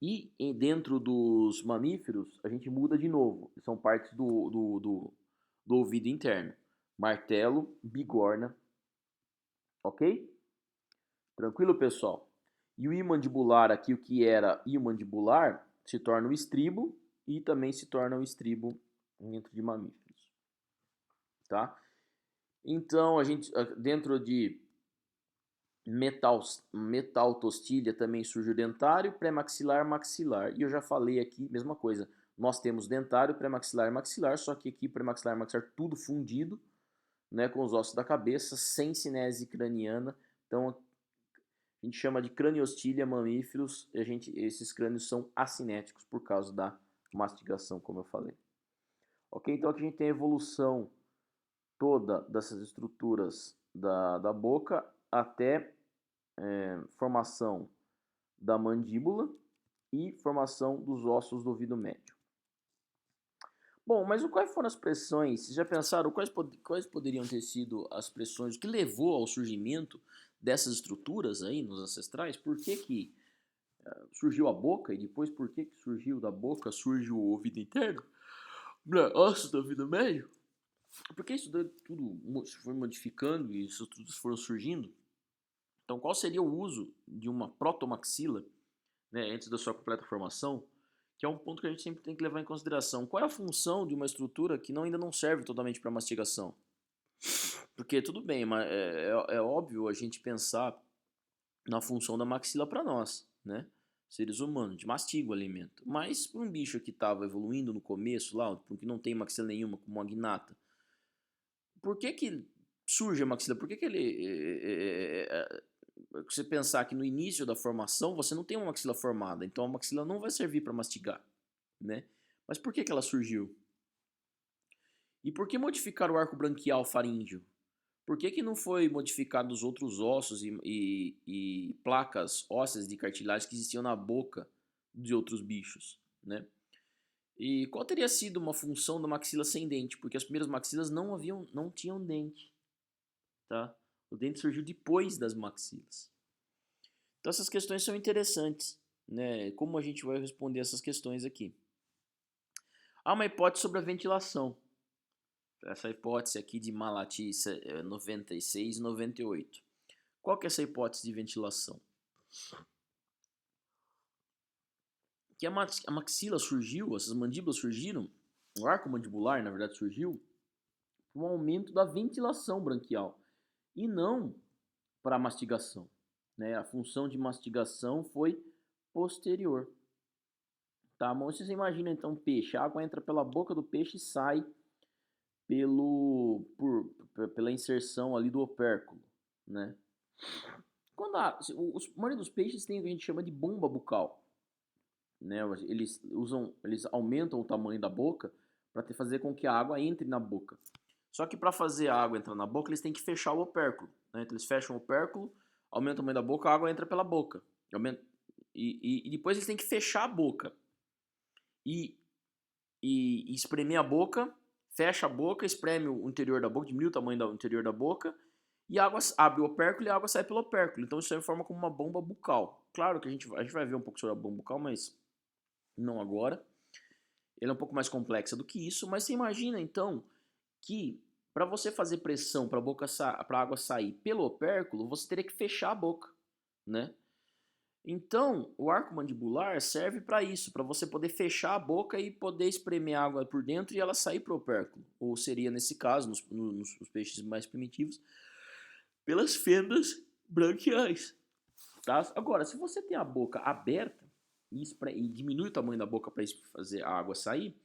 E dentro dos mamíferos, a gente muda de novo. São partes do ouvido interno. Martelo, bigorna. Ok? Tranquilo, pessoal? E o imandibular aqui, o que era imandibular, se torna o estribo e também se torna o estribo dentro de mamíferos. Tá? Então, a gente, dentro de metaltostilha também surge o dentário, pré-maxilar, maxilar. E eu já falei aqui, mesma coisa. Nós temos dentário, pré-maxilar e maxilar, só que aqui pré-maxilar e maxilar tudo fundido, né, com os ossos da cabeça, sem cinese craniana. Então a gente chama de craniostilha mamíferos, e esses crânios são acinéticos por causa da mastigação, como eu falei. Ok? Então aqui a gente tem a evolução toda dessas estruturas da boca até formação da mandíbula e formação dos ossos do ouvido médio. Bom, mas quais foram as pressões? Vocês já pensaram quais poderiam ter sido as pressões? O que levou ao surgimento dessas estruturas aí nos ancestrais? Por que surgiu a boca e depois por que surgiu da boca, surge o ouvido interno? Ossos do ouvido médio? Porque isso tudo foi modificando e isso tudo foram surgindo? Então, qual seria o uso de uma protomaxila, né, antes da sua completa formação? Que é um ponto que a gente sempre tem que levar em consideração. Qual é a função de uma estrutura que ainda não serve totalmente para mastigação? Porque tudo bem, mas é óbvio a gente pensar na função da maxila para nós, né? Seres humanos, de mastiga o alimento. Mas para um bicho que estava evoluindo no começo, lá, porque não tem maxila nenhuma, como uma gnata, por que surge a maxila? Por que ele você pensar que no início da formação você não tem uma maxila formada, então a maxila não vai servir para mastigar, né? Mas por que ela surgiu? E por que modificar o arco branquial faríngeo? Por que não foi modificado os outros ossos e placas ósseas de cartilagem que existiam na boca de outros bichos, né? E qual teria sido uma função da maxila sem dente? Porque as primeiras maxilas não tinham dente, tá? O dente surgiu depois das maxilas. Então essas questões são interessantes, né? Como a gente vai responder essas questões aqui? Há uma hipótese sobre a ventilação. Essa hipótese aqui de Malati 96 e 98. Qual que é essa hipótese de ventilação? Que a maxila surgiu, essas mandíbulas surgiram, o arco mandibular, na verdade, surgiu por um aumento da ventilação branquial e não para a mastigação, né? A função de mastigação foi posterior. Tá, mas você imagina então peixe, a água entra pela boca do peixe e sai pela inserção ali do opérculo, né? Quando a maioria dos peixes tem o que a gente chama de bomba bucal, né? Eles aumentam o tamanho da boca para fazer com que a água entre na boca. Só que para fazer a água entrar na boca, eles têm que fechar o opérculo, né? Então eles fecham o opérculo, aumentam o tamanho da boca, a água entra pela boca. E depois eles têm que fechar a boca e espremer a boca, fecha a boca, espreme o interior da boca, diminui o tamanho do interior da boca, e a água abre o opérculo e a água sai pelo opérculo. Então isso aí forma como uma bomba bucal. Claro que a gente vai ver um pouco sobre a bomba bucal, mas não agora. Ele é um pouco mais complexa do que isso, mas você imagina então que para você fazer pressão para a água sair pelo opérculo, você teria que fechar a boca, né? Então, o arco mandibular serve para isso, para você poder fechar a boca e poder espremer a água por dentro e ela sair para o opérculo. Ou seria, nesse caso, nos peixes mais primitivos, pelas fendas branquiais. Tá? Agora, se você tem a boca aberta e diminui o tamanho da boca para fazer a água sair,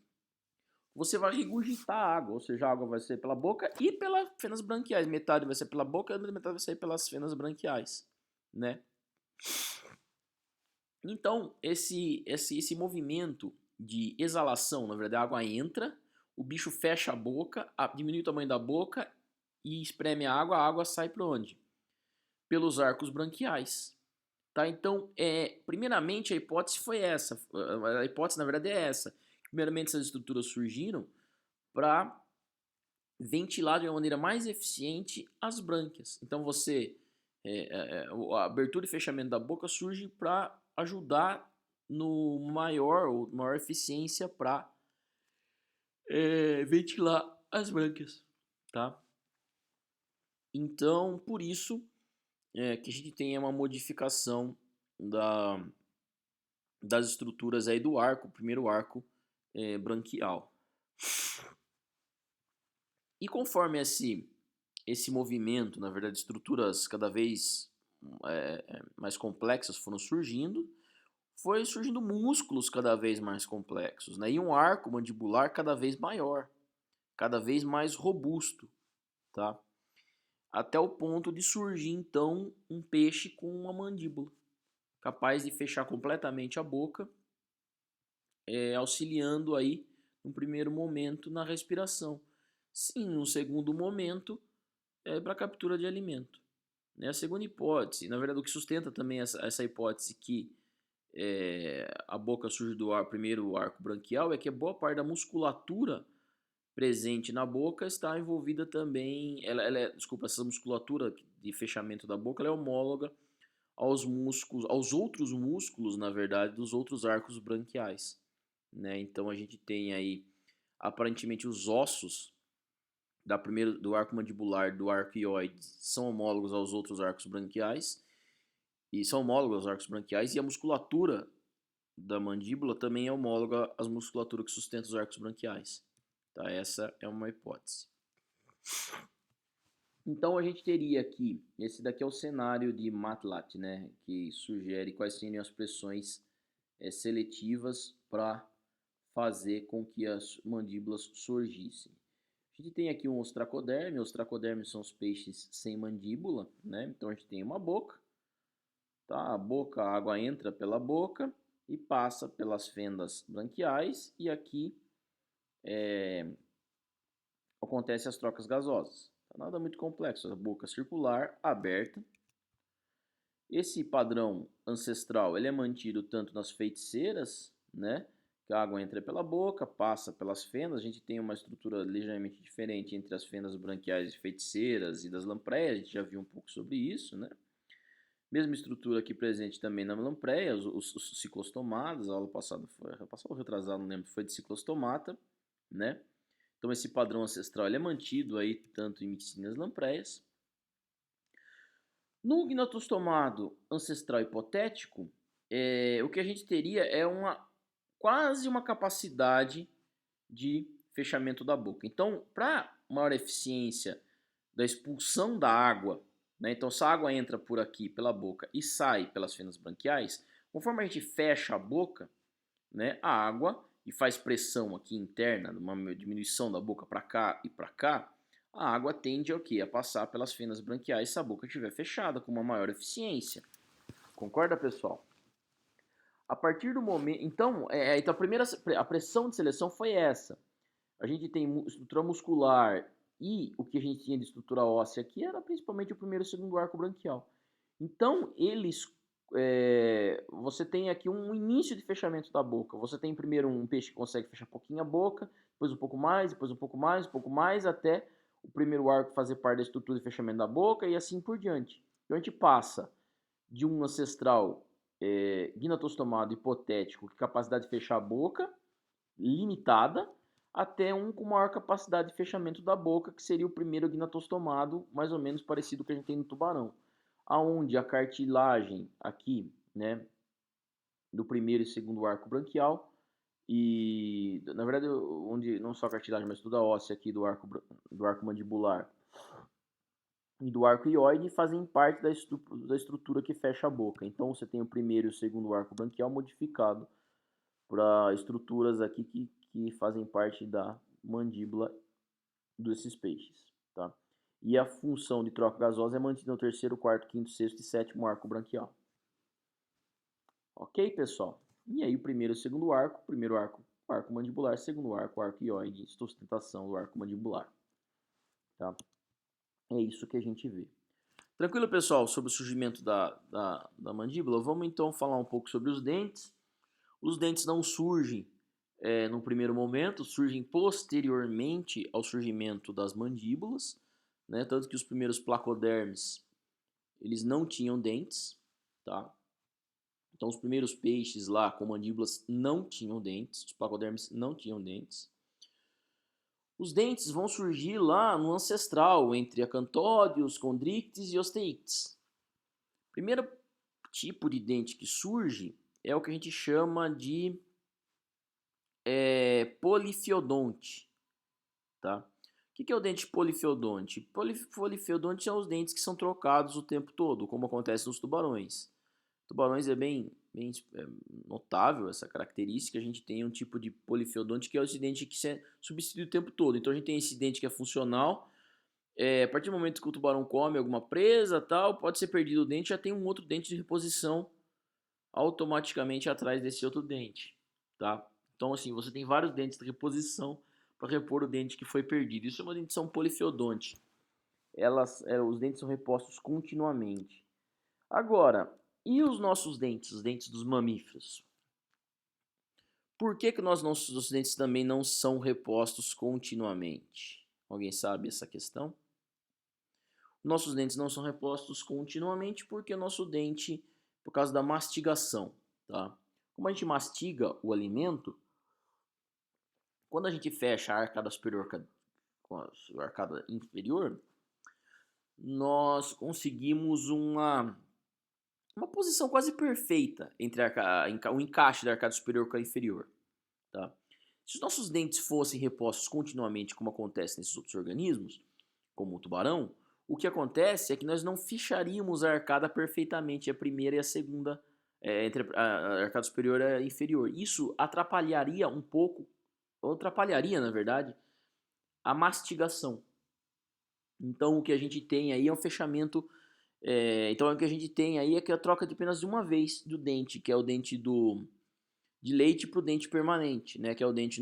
você vai regurgitar a água, ou seja, a água vai sair pela boca e pelas fendas branquiais. Metade vai ser pela boca e metade vai sair pelas fendas branquiais, né? Então, esse movimento de exalação, na verdade, a água entra, o bicho fecha a boca, diminui o tamanho da boca e espreme a água sai para onde? Pelos arcos branquiais. Tá? Então, primeiramente, a hipótese foi essa. A hipótese, na verdade, é essa. Primeiramente, essas estruturas surgiram para ventilar de uma maneira mais eficiente as brânquias. Então, a abertura e fechamento da boca surge para ajudar no maior eficiência para ventilar as brânquias, tá? Então, por isso que a gente tem uma modificação das estruturas aí do arco, primeiro arco branquial. E conforme esse movimento, na verdade, estruturas cada vez mais complexas foram surgindo, foi surgindo músculos cada vez mais complexos, né? E um arco mandibular cada vez maior, cada vez mais robusto, tá? Até o ponto de surgir, então, um peixe com uma mandíbula, capaz de fechar completamente a boca, auxiliando aí, no primeiro momento, na respiração. Sim, no segundo momento, para captura de alimento. A segunda hipótese, na verdade, o que sustenta também essa hipótese que a boca surge do primeiro arco branquial é que a boa parte da musculatura presente na boca está envolvida também, essa musculatura de fechamento da boca ela é homóloga aos outros músculos, na verdade, dos outros arcos branquiais, né? Então a gente tem aí aparentemente os ossos do arco mandibular do arqueoide são homólogos aos outros arcos branquiais e a musculatura da mandíbula também é homóloga às musculaturas que sustentam os arcos branquiais. Tá? Essa é uma hipótese. Então a gente teria aqui, esse daqui é o cenário de Matlat, né, que sugere quais seriam as pressões seletivas para fazer com que as mandíbulas surgissem. A gente tem aqui um ostracoderme. Ostracoderme são os peixes sem mandíbula, né? Então a gente tem uma boca, tá? A água entra pela boca e passa pelas fendas branquiais e aqui acontecem as trocas gasosas. Nada muito complexo, a boca circular, aberta. Esse padrão ancestral ele é mantido tanto nas feiticeiras, né? Que a água entra pela boca, passa pelas fendas. A gente tem uma estrutura ligeiramente diferente entre as fendas branquiais e feiticeiras e das lampreias. A gente já viu um pouco sobre isso, né? Mesma estrutura aqui presente também na lampreia, os ciclostomatas. A aula passada ou retrasada, não lembro, foi de ciclostomata, né? Então esse padrão ancestral ele é mantido aí tanto em mixíneas lampreias. No gnatostomado ancestral hipotético, o que a gente teria é quase uma capacidade de fechamento da boca. Então, para maior eficiência da expulsão da água, né, então se a água entra por aqui pela boca e sai pelas fendas branquiais, conforme a gente fecha a boca, né, a água e faz pressão aqui interna, uma diminuição da boca para cá e para cá, a água tende ao quê? A passar pelas fendas branquiais se a boca estiver fechada, com uma maior eficiência. Concorda, pessoal? A partir do momento... Então, a pressão de seleção foi essa. A gente tem estrutura muscular e o que a gente tinha de estrutura óssea aqui era principalmente o primeiro e o segundo arco branquial. Então, você tem aqui um início de fechamento da boca. Você tem primeiro um peixe que consegue fechar um pouquinho a boca, depois um pouco mais, depois um pouco mais, um pouco mais, até o primeiro arco fazer parte da estrutura de fechamento da boca e assim por diante. Então a gente passa de um ancestral gnatostomado hipotético, com capacidade de fechar a boca, limitada, até um com maior capacidade de fechamento da boca, que seria o primeiro gnatostomado, mais ou menos parecido com o que a gente tem no tubarão. Aonde a cartilagem aqui, né, do primeiro e segundo arco branquial, e na verdade onde não só a cartilagem, mas toda a óssea aqui do arco mandibular e do arco ióide fazem parte da estrutura que fecha a boca. Então você tem o primeiro e o segundo arco branquial modificado para estruturas aqui que fazem parte da mandíbula desses peixes, tá? E a função de troca gasosa é mantida no terceiro, quarto, quinto, sexto e sétimo arco branquial. Ok, pessoal? E aí o primeiro e o segundo arco, primeiro arco, arco mandibular, segundo arco, arco ióide, sustentação do arco mandibular. Tá? É isso que a gente vê. Tranquilo, pessoal, sobre o surgimento da mandíbula? Vamos então falar um pouco sobre os dentes. Os dentes não surgem no primeiro momento, surgem posteriormente ao surgimento das mandíbulas, né? Tanto que os primeiros placodermes eles não tinham dentes, tá? Então os primeiros peixes lá com mandíbulas não tinham dentes, os placodermes não tinham dentes. Os dentes vão surgir lá no ancestral, entre acantódeos, condrictes e osteíctes. O primeiro tipo de dente que surge é o que a gente chama de polifiodonte. Tá? O que é o dente polifiodonte? Polifiodonte são os dentes que são trocados o tempo todo, como acontece nos tubarões. Tubarões é bem notável essa característica. A gente tem um tipo de polifiodonte que é esse dente que se substitui o tempo todo. Então a gente tem esse dente que é funcional. A partir do momento que o tubarão come alguma presa, tal, pode ser perdido o dente, já tem um outro dente de reposição automaticamente atrás desse outro dente, tá? Então assim, você tem vários dentes de reposição para repor o dente que foi perdido. Isso é uma dentição polifiodonte. Os dentes são repostos continuamente. Agora, e os nossos dentes, os dentes dos mamíferos? Por que nossos dentes também não são repostos continuamente? Alguém sabe essa questão? Nossos dentes não são repostos continuamente porque o nosso dente, por causa da mastigação, tá? Como a gente mastiga o alimento, quando a gente fecha a arcada superior com a arcada inferior, nós conseguimos uma posição quase perfeita entre o encaixe da arcada superior com a inferior. Tá? Se os nossos dentes fossem repostos continuamente, como acontece nesses outros organismos, como o tubarão, o que acontece é que nós não fecharíamos a arcada perfeitamente, a primeira e a segunda, entre a arcada superior e a inferior. Isso atrapalharia um pouco, ou atrapalharia, na verdade, a mastigação. Então o que a gente tem aí é um fechamento. Então o que a gente tem aí é que a troca de apenas de uma vez do dente, que é o dente de leite para o dente permanente, né? Que é o dente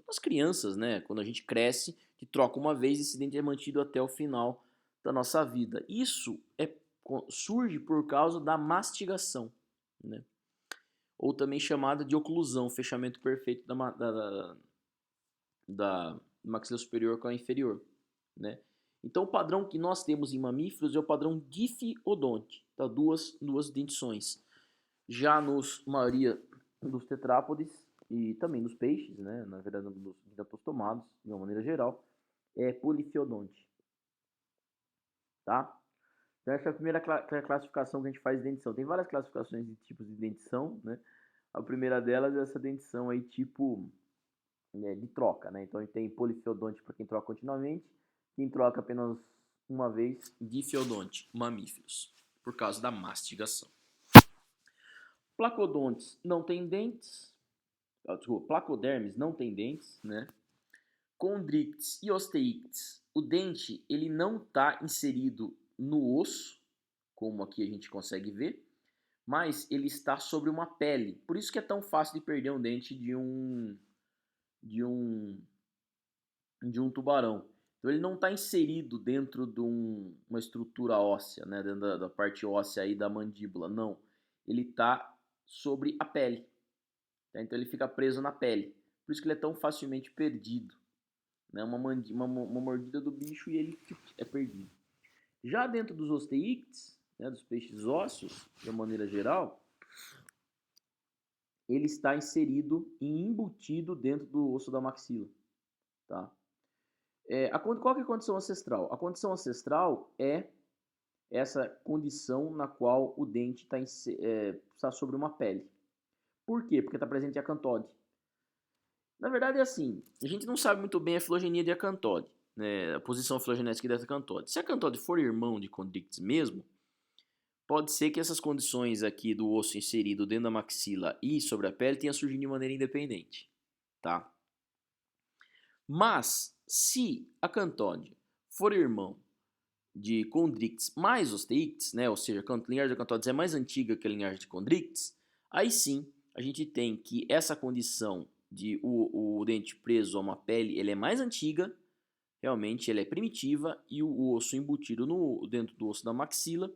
nas crianças, né? Quando a gente cresce, que troca uma vez, esse dente é mantido até o final da nossa vida. Isso surge por causa da mastigação, né? Ou também chamada de oclusão, fechamento perfeito da maxila superior com a inferior, né? Então o padrão que nós temos em mamíferos é o padrão difeodonte, tá? Duas dentições. Já nos maioria dos tetrápodes e também dos peixes, né? Na verdade dos ginatostomados, de uma maneira geral, é polifeodonte, tá? Então essa é a primeira classificação que a gente faz de dentição. Tem várias classificações de tipos de dentição, né? A primeira delas é essa dentição aí tipo de troca, né? Então a gente tem polifeodonte para quem troca continuamente, quem troca apenas uma vez, difeodonte, mamíferos, por causa da mastigação. Placodontes não tem dentes, desculpa, placodermes não tem dentes, né? Condrictes e osteíctes, o dente ele não está inserido no osso, como aqui a gente consegue ver, mas ele está sobre uma pele. Por isso que é tão fácil de perder um dente de um tubarão. Então ele não está inserido dentro de uma estrutura óssea, né, dentro da parte óssea aí da mandíbula, não. Ele está sobre a pele, tá? Então ele fica preso na pele. Por isso que ele é tão facilmente perdido, né? Uma mordida do bicho e ele é perdido. Já dentro dos osteíctes, né, dos peixes ósseos, de uma maneira geral, ele está inserido e embutido dentro do osso da maxila, tá? Qual que é a condição ancestral? A condição ancestral é essa condição na qual o dente está sobre uma pele. Por quê? Porque está presente a acantode. Na verdade é assim, a gente não sabe muito bem a filogenia de acantode, né, a posição filogenética dessa acantode. Se a acantode for irmão de condrictes mesmo, pode ser que essas condições aqui do osso inserido dentro da maxila e sobre a pele tenham surgido de maneira independente, tá? Mas, se a acantode for irmão de condrictes mais osteíctes, né, ou seja, a linhagem de acantodes é mais antiga que a linhagem de condrictes, aí sim a gente tem que essa condição de o dente preso a uma pele, ele é mais antiga, realmente ele é primitiva, e o osso embutido dentro do osso da maxila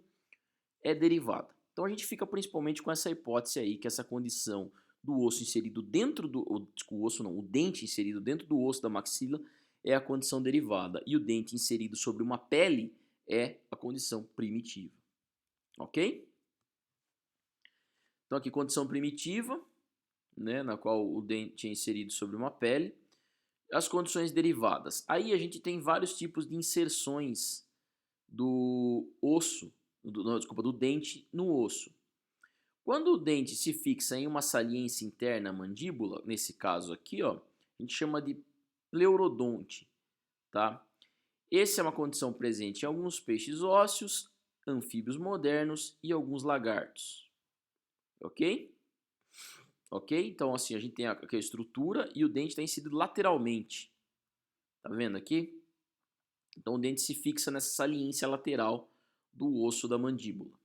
é derivada. Então a gente fica principalmente com essa hipótese aí, que essa condição do osso inserido dentro o dente inserido dentro do osso da maxila é a condição derivada, e o dente inserido sobre uma pele é a condição primitiva, ok? Então aqui condição primitiva, né, na qual o dente é inserido sobre uma pele. As condições derivadas. Aí a gente tem vários tipos de inserções do osso, do dente no osso. Quando o dente se fixa em uma saliência interna à mandíbula, nesse caso aqui, ó, a gente chama de pleurodonte, tá? Essa é uma condição presente em alguns peixes ósseos, anfíbios modernos e alguns lagartos, ok? Ok? Então assim, a gente tem aqui a estrutura e o dente está inserido lateralmente, tá vendo aqui? Então o dente se fixa nessa saliência lateral do osso da mandíbula.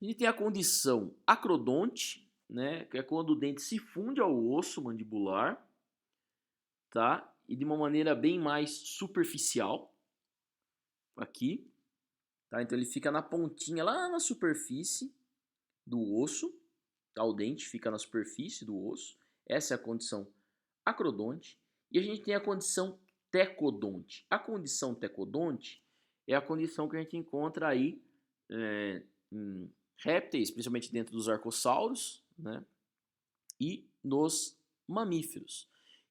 A gente tem a condição acrodonte, né, que é quando o dente se funde ao osso mandibular, tá? E de uma maneira bem mais superficial, aqui, tá? Então ele fica na pontinha, lá na superfície do osso, tá? O dente fica na superfície do osso. Essa é a condição acrodonte. E a gente tem a condição tecodonte. A condição tecodonte é a condição que a gente encontra aí em répteis, principalmente dentro dos arcossauros, né? E nos mamíferos,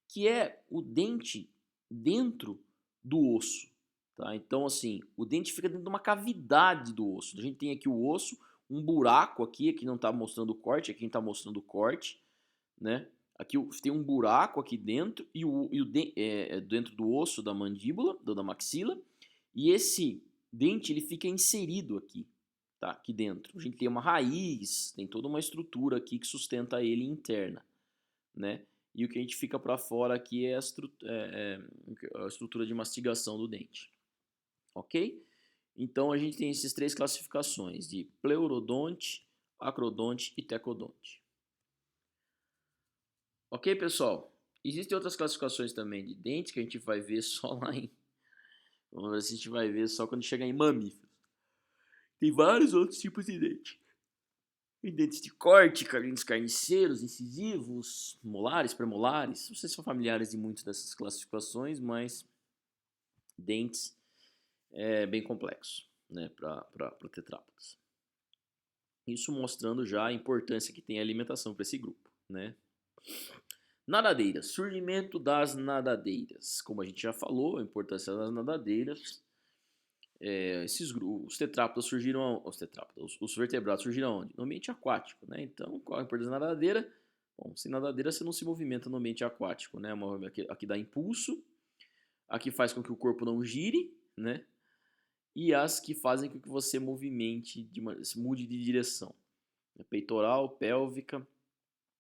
que é o dente dentro do osso, tá? Então assim, o dente fica dentro de uma cavidade do osso. A gente tem aqui o osso, um buraco aqui não está mostrando o corte, aqui está mostrando o corte, né? Aqui tem um buraco aqui dentro dentro do osso da mandíbula, da maxila, e esse dente ele fica inserido aqui, tá? Aqui dentro. A gente tem uma raiz, tem toda uma estrutura aqui que sustenta ele interna, né? E o que a gente fica para fora aqui é a estrutura de mastigação do dente, ok? Então a gente tem essas três classificações de pleurodonte, acrodonte e tecodonte. Ok, pessoal? Existem outras classificações também de dentes que a gente vai ver só lá em... Vamos ver se a gente vai ver só quando chegar em mamíferos. Tem vários outros tipos de dente. Tem dentes de corte, dentes carniceiros, incisivos, molares, premolares. Vocês são familiares de muitas dessas classificações, mas dentes é bem complexo, né, para tetrápodes. Isso mostrando já a importância que tem a alimentação para esse grupo, né? Nadadeiras, surgimento das nadadeiras. Como a gente já falou, a importância das nadadeiras. Os tetrápodas surgiram, os vertebrados surgiram onde? No ambiente aquático, né? Então, qual a importância da nadadeira? Bom, sem nadadeira você não se movimenta no ambiente aquático, né? Aqui dá impulso, aqui faz com que o corpo não gire, né? E as que fazem com que você mude de direção. Peitoral, pélvica,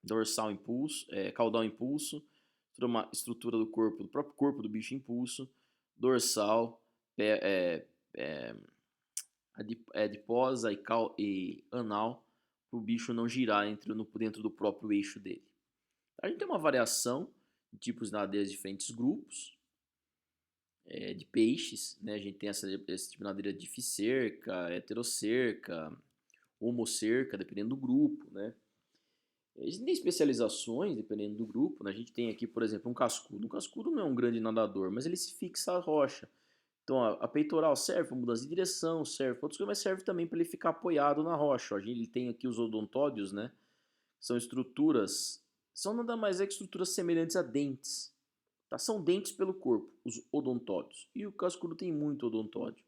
dorsal impulso, caudal impulso, estrutura do corpo, do próprio corpo do bicho impulso, dorsal, adiposa e anal, para o bicho não girar dentro do próprio eixo dele. A gente tem uma variação de tipos de nadadeiras de diferentes grupos de peixes, né? A gente tem esse tipo de nadadeira de dificerca, heterocerca, homocerca, dependendo do grupo, né? Existem especializações dependendo do grupo, né? A gente tem aqui, por exemplo, um cascudo. Um cascudo não é um grande nadador, mas ele se fixa à rocha. Então, a peitoral serve para mudança de direção, serve para outras coisas, mas serve também para ele ficar apoiado na rocha. Ele tem aqui os odontódios, né? São estruturas, são nada mais que estruturas semelhantes a dentes. Tá? São dentes pelo corpo, os odontódios. E o cascudo tem muito odontódio.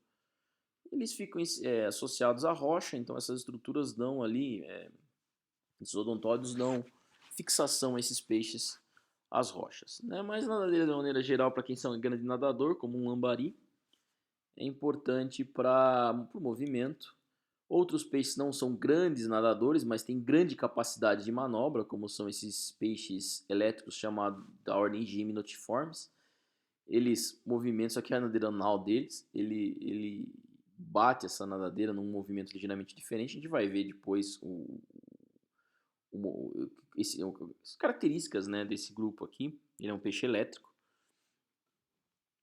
Eles ficam associados à rocha, então essas estruturas dão ali, esses odontódios dão fixação a esses peixes às rochas. Né? Mas nadadeira de maneira geral, para quem são grande nadador, como um lambari, é importante para o movimento. Outros peixes não são grandes nadadores, mas têm grande capacidade de manobra, como são esses peixes elétricos chamados da ordem Gymnotiformes. Eles movimentam, só que a nadadeira anal deles, ele bate essa nadadeira num movimento ligeiramente diferente. A gente vai ver depois as características, né, desse grupo aqui. Ele é um peixe elétrico.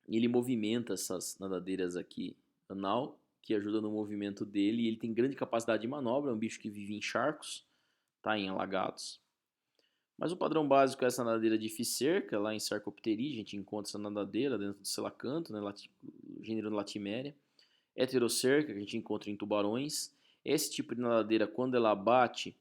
E ele movimenta essas nadadeiras aqui anal, que ajuda no movimento dele. E ele tem grande capacidade de manobra. É um bicho que vive em charcos, tá, em alagados. Mas o padrão básico é essa nadadeira de Ficerca, lá em Sarcopterygia. A gente encontra essa nadadeira dentro do selacanto, né, gênero Latiméria. Heterocerca, que a gente encontra em tubarões. Esse tipo de nadadeira, quando ela bate,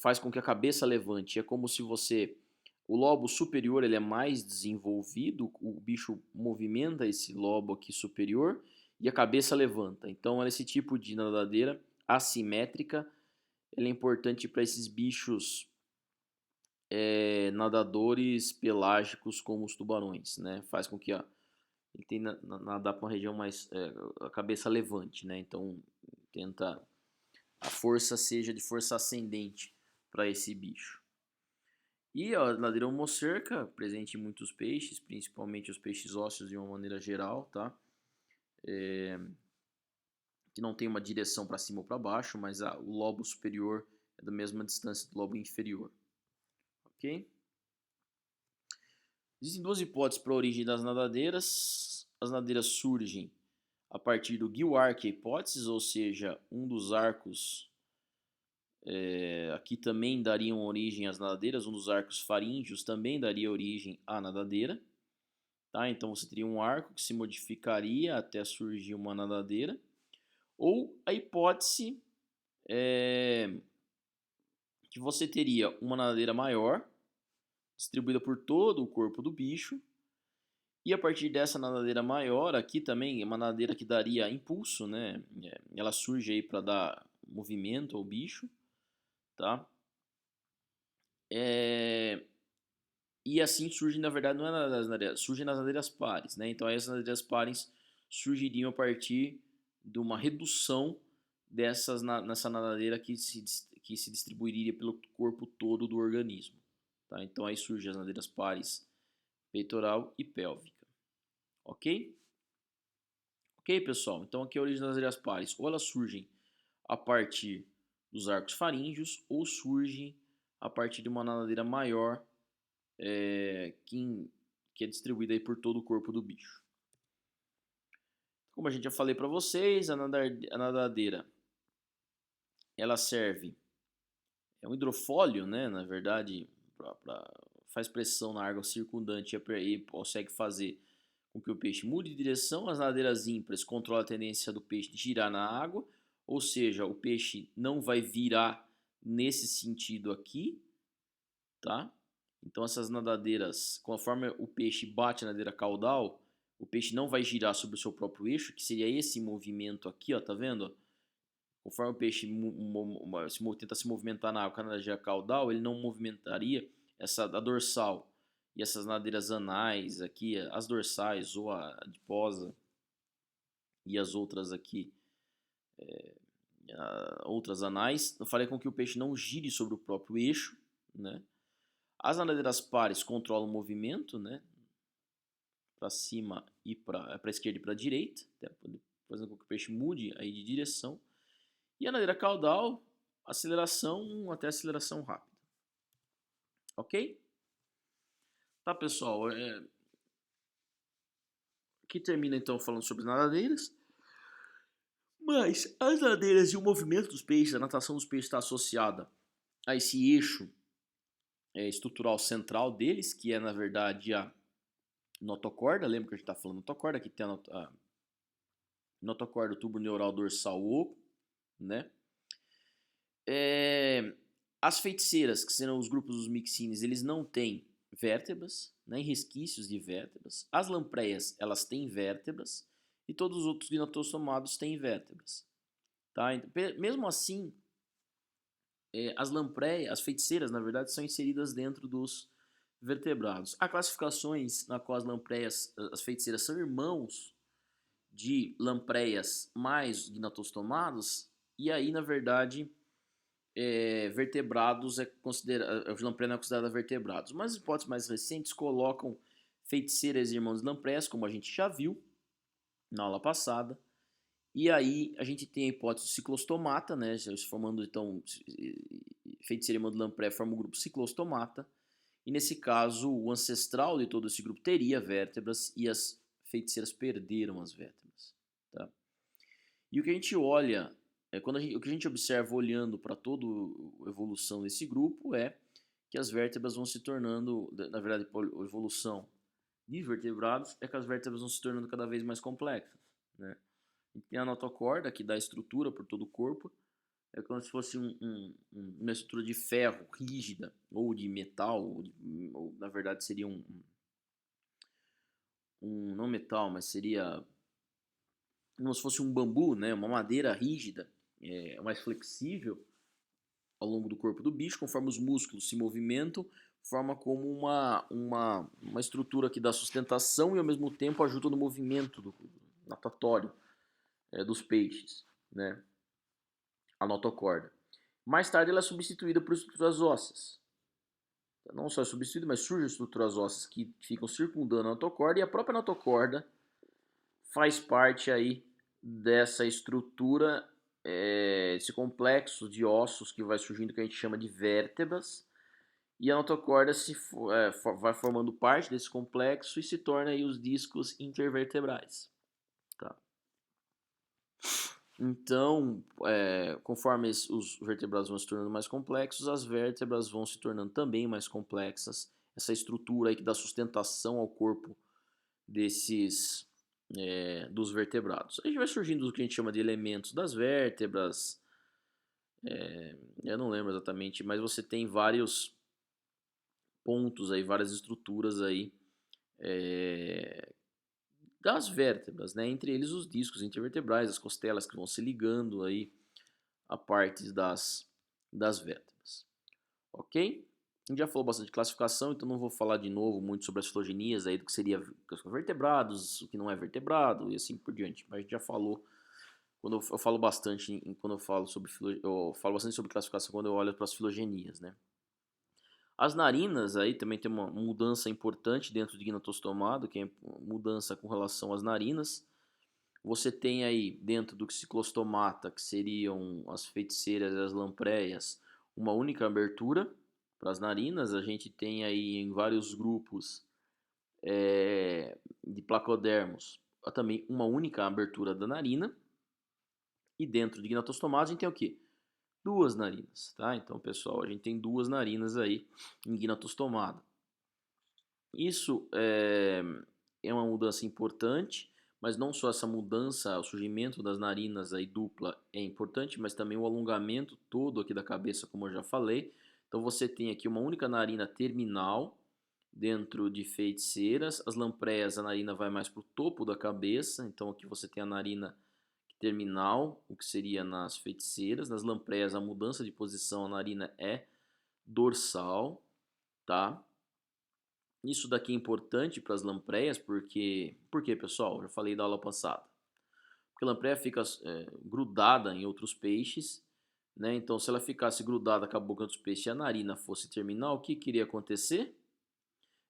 faz com que a cabeça levante. É como se o lobo superior ele é mais desenvolvido, o bicho movimenta esse lobo aqui superior e a cabeça levanta. Então, esse tipo de nadadeira assimétrica ela é importante para esses bichos nadadores pelágicos como os tubarões, né? Faz com que ele tenha nadar para uma região mais a cabeça levante, né? Então, tenta a força seja de força ascendente para esse bicho. E a nadadeira homocerca, presente em muitos peixes, principalmente os peixes ósseos de uma maneira geral, tá? Que não tem uma direção para cima ou para baixo, mas o lobo superior é da mesma distância do lobo inferior. Ok? Existem duas hipóteses para a origem das nadadeiras. As nadadeiras surgem a partir do Gill Arc hipótese, ou seja, um dos arcos aqui também dariam origem às nadadeiras, um dos arcos faríngeos também daria origem à nadadeira. Tá? Então você teria um arco que se modificaria até surgir uma nadadeira. Ou a hipótese que você teria uma nadadeira maior, distribuída por todo o corpo do bicho, e a partir dessa nadadeira maior, aqui também é uma nadadeira que daria impulso, né? Ela surge aí para dar movimento ao bicho, tá? E assim surge, na verdade, não é nas nadadeiras, surge nas nadadeiras pares, né? Então essas nadadeiras pares surgiriam a partir de uma redução nessa nadadeira que se distribuiria pelo corpo todo do organismo, tá? Então aí surgem as nadadeiras pares peitoral e pélvica, ok? Ok, pessoal? Então aqui é a origem das nadadeiras pares, ou elas surgem a partir dos arcos faríngeos ou surge a partir de uma nadadeira maior que é distribuída aí por todo o corpo do bicho. Como a gente já falei para vocês, a nadadeira ela serve, é um hidrofólio, né? Na verdade, faz pressão na água circundante e consegue fazer com que o peixe mude de direção. As nadadeiras ímpares controlam a tendência do peixe de girar na água, ou seja, o peixe não vai virar nesse sentido aqui, tá? Então essas nadadeiras, conforme o peixe bate na nadadeira caudal, o peixe não vai girar sobre o seu próprio eixo, que seria esse movimento aqui, ó, tá vendo? Conforme o peixe tenta se movimentar na água com a nadadeira caudal, ele não movimentaria a dorsal e essas nadadeiras anais aqui, as dorsais ou a adiposa e as outras aqui, outras anais, faria com que o peixe não gire sobre o próprio eixo, né? As nadadeiras pares controlam o movimento, né? Para cima e para a esquerda e para a direita, fazendo com que o peixe mude aí de direção. E a nadadeira caudal, aceleração até aceleração rápida. Ok? Tá, pessoal? Aqui termina então falando sobre as nadadeiras. Mas as nadadeiras e o movimento dos peixes, a natação dos peixes está associada a esse eixo estrutural central deles, que é na verdade a notocorda. Lembra que a gente está falando notocorda? Aqui tem a notocorda, o tubo neural dorsal oco, né? As feiticeiras, que serão os grupos dos mixines, eles não têm vértebras, nem resquícios de vértebras. As lampreias, elas têm vértebras, e todos os outros gnatostomados têm vértebras. Tá? Então, mesmo assim, as lampreias, as feiticeiras, na verdade, são inseridas dentro dos vertebrados. Há classificações na qual as lampreias, as feiticeiras são irmãos de lampreias mais gnatostomados, e aí, na verdade, vertebrados a lampreia não é considerada vertebrados. Mas as hipóteses mais recentes colocam feiticeiras e irmãos de lampreias, como a gente já viu na aula passada. E aí a gente tem a hipótese do ciclostomata, né? Formando então feiticeira e irmão de lampreia forma o grupo ciclostomata. E nesse caso, o ancestral de todo esse grupo teria vértebras e as feiticeiras perderam as vértebras. Tá? E o que a gente olha, o que a gente observa olhando para toda a evolução desse grupo é que as vértebras vão se tornando, na verdade, a evolução de vertebrados é que as vértebras vão se tornando cada vez mais complexas, né? E tem a notocorda, que dá estrutura por todo o corpo, é como se fosse uma estrutura de ferro rígida, ou de metal, ou na verdade seria não metal, mas seria como se fosse um bambu, né? Uma madeira rígida, mais flexível ao longo do corpo do bicho, conforme os músculos se movimentam, forma como uma estrutura que dá sustentação e ao mesmo tempo ajuda no movimento natatório dos peixes, né? A notocorda. Mais tarde ela é substituída por estruturas ósseas. Não só é substituída, mas surgem estruturas ósseas que ficam circundando a notocorda, e a própria notocorda faz parte aí dessa estrutura, esse complexo de ossos que vai surgindo, que a gente chama de vértebras, e a notocorda vai formando parte desse complexo e se torna aí os discos intervertebrais. Tá? Então, conforme os vertebrados vão se tornando mais complexos, as vértebras vão se tornando também mais complexas. Essa estrutura aí que dá sustentação ao corpo dos vertebrados. Aí vai surgindo o que a gente chama de elementos das vértebras. Eu não lembro exatamente, mas você tem vários pontos aí, várias estruturas aí das vértebras, né? Entre eles os discos intervertebrais, as costelas que vão se ligando aí a partes das vértebras. Ok? A gente já falou bastante de classificação, então não vou falar de novo muito sobre as filogenias aí do que seria vertebrados, o que não é vertebrado e assim por diante. Mas a gente já falou, quando eu falo bastante, quando eu falo bastante sobre classificação quando eu olho para as filogenias, né? As narinas aí também tem uma mudança importante dentro do gnatostomado, que é mudança com relação às narinas. Você tem aí dentro do ciclostomata, que seriam as feiticeiras e as lampreias, uma única abertura para as narinas. A gente tem aí em vários grupos de placodermos também uma única abertura da narina. E dentro de gnatostomatos a gente tem o quê? Duas narinas, tá? Então, pessoal, a gente tem duas narinas aí em gnatostomata. Isso é uma mudança importante, mas não só essa mudança, o surgimento das narinas aí dupla é importante, mas também o alongamento todo aqui da cabeça, como eu já falei. Então você tem aqui uma única narina terminal dentro de feiticeiras. As lampreias, a narina vai mais para o topo da cabeça, então aqui você tem a narina terminal, o que seria nas feiticeiras. Nas lampreias, a mudança de posição, a narina é dorsal, tá? Isso daqui é importante para as lampreias, porque... Por quê, pessoal? Eu já falei da aula passada. Porque a lampreia fica grudada em outros peixes, né? Então, se ela ficasse grudada com a boca dos peixes e a narina fosse terminal, o que iria acontecer?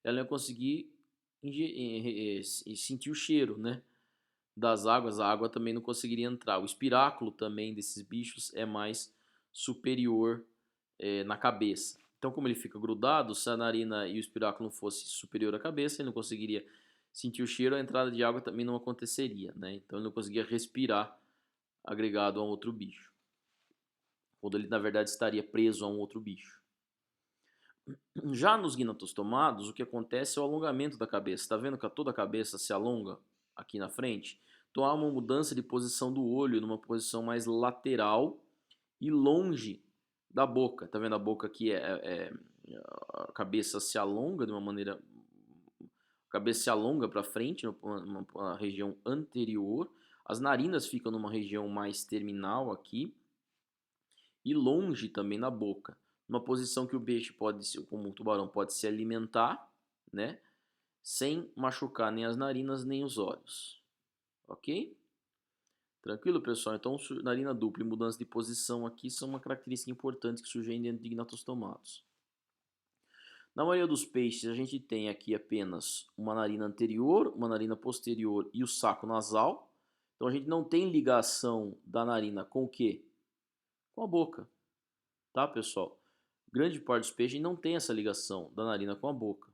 Ela ia conseguir sentir o cheiro, né? Das águas, a água também não conseguiria entrar. O espiráculo também desses bichos é mais superior na cabeça. Então, como ele fica grudado, se a narina e o espiráculo não fosse superior à cabeça, ele não conseguiria sentir o cheiro, a entrada de água também não aconteceria, né? Então, ele não conseguia respirar agregado a um outro bicho. Quando ele, na verdade, estaria preso a um outro bicho. Já nos gnatostomados, o que acontece é o alongamento da cabeça. Está vendo que toda a cabeça se alonga aqui na frente? Então há uma mudança de posição do olho, numa posição mais lateral e longe da boca. Tá vendo a boca aqui? A cabeça se alonga de uma maneira... A cabeça se alonga para frente, numa região anterior. As narinas ficam numa região mais terminal aqui. E longe também na boca. Uma posição que o peixe pode, como o tubarão, pode se alimentar, né? Sem machucar nem as narinas nem os olhos. Ok? Tranquilo, pessoal? Então, narina dupla e mudança de posição aqui são uma característica importante que surgem dentro de gnatostomatos. Na maioria dos peixes, a gente tem aqui apenas uma narina anterior, uma narina posterior e o saco nasal. Então, a gente não tem ligação da narina com o quê? Com a boca. Tá, pessoal? Grande parte dos peixes não tem essa ligação da narina com a boca.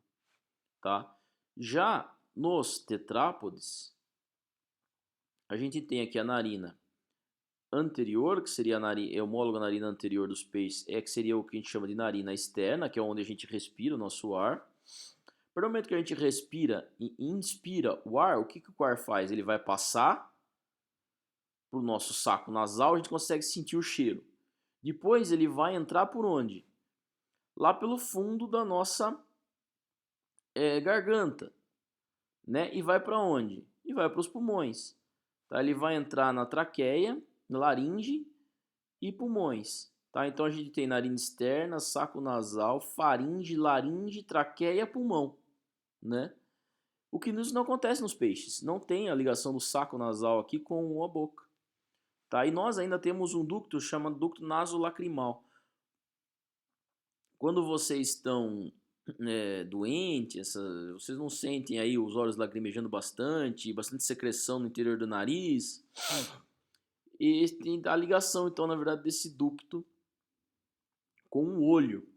Tá? Já nos tetrápodes, a gente tem aqui a narina anterior, que seria a narina, homóloga à narina anterior dos peixes, que seria o que a gente chama de narina externa, que é onde a gente respira o nosso ar. A partir do momento que a gente respira e inspira o ar, o que o ar faz? Ele vai passar para o nosso saco nasal, a gente consegue sentir o cheiro. Depois ele vai entrar por onde? Lá pelo fundo da nossa garganta, né? E vai para onde? E vai para os pulmões. Tá? Ele vai entrar na traqueia, na laringe e pulmões. Tá? Então a gente tem narina externa, saco nasal, faringe, laringe, traqueia, pulmão, né? O que isso não acontece nos peixes. Não tem a ligação do saco nasal aqui com a boca. Tá? E nós ainda temos um ducto chamado ducto nasolacrimal. Quando vocês estão doentes, vocês não sentem aí os olhos lacrimejando bastante secreção no interior do nariz. E tem a ligação, então, na verdade, desse ducto com o olho.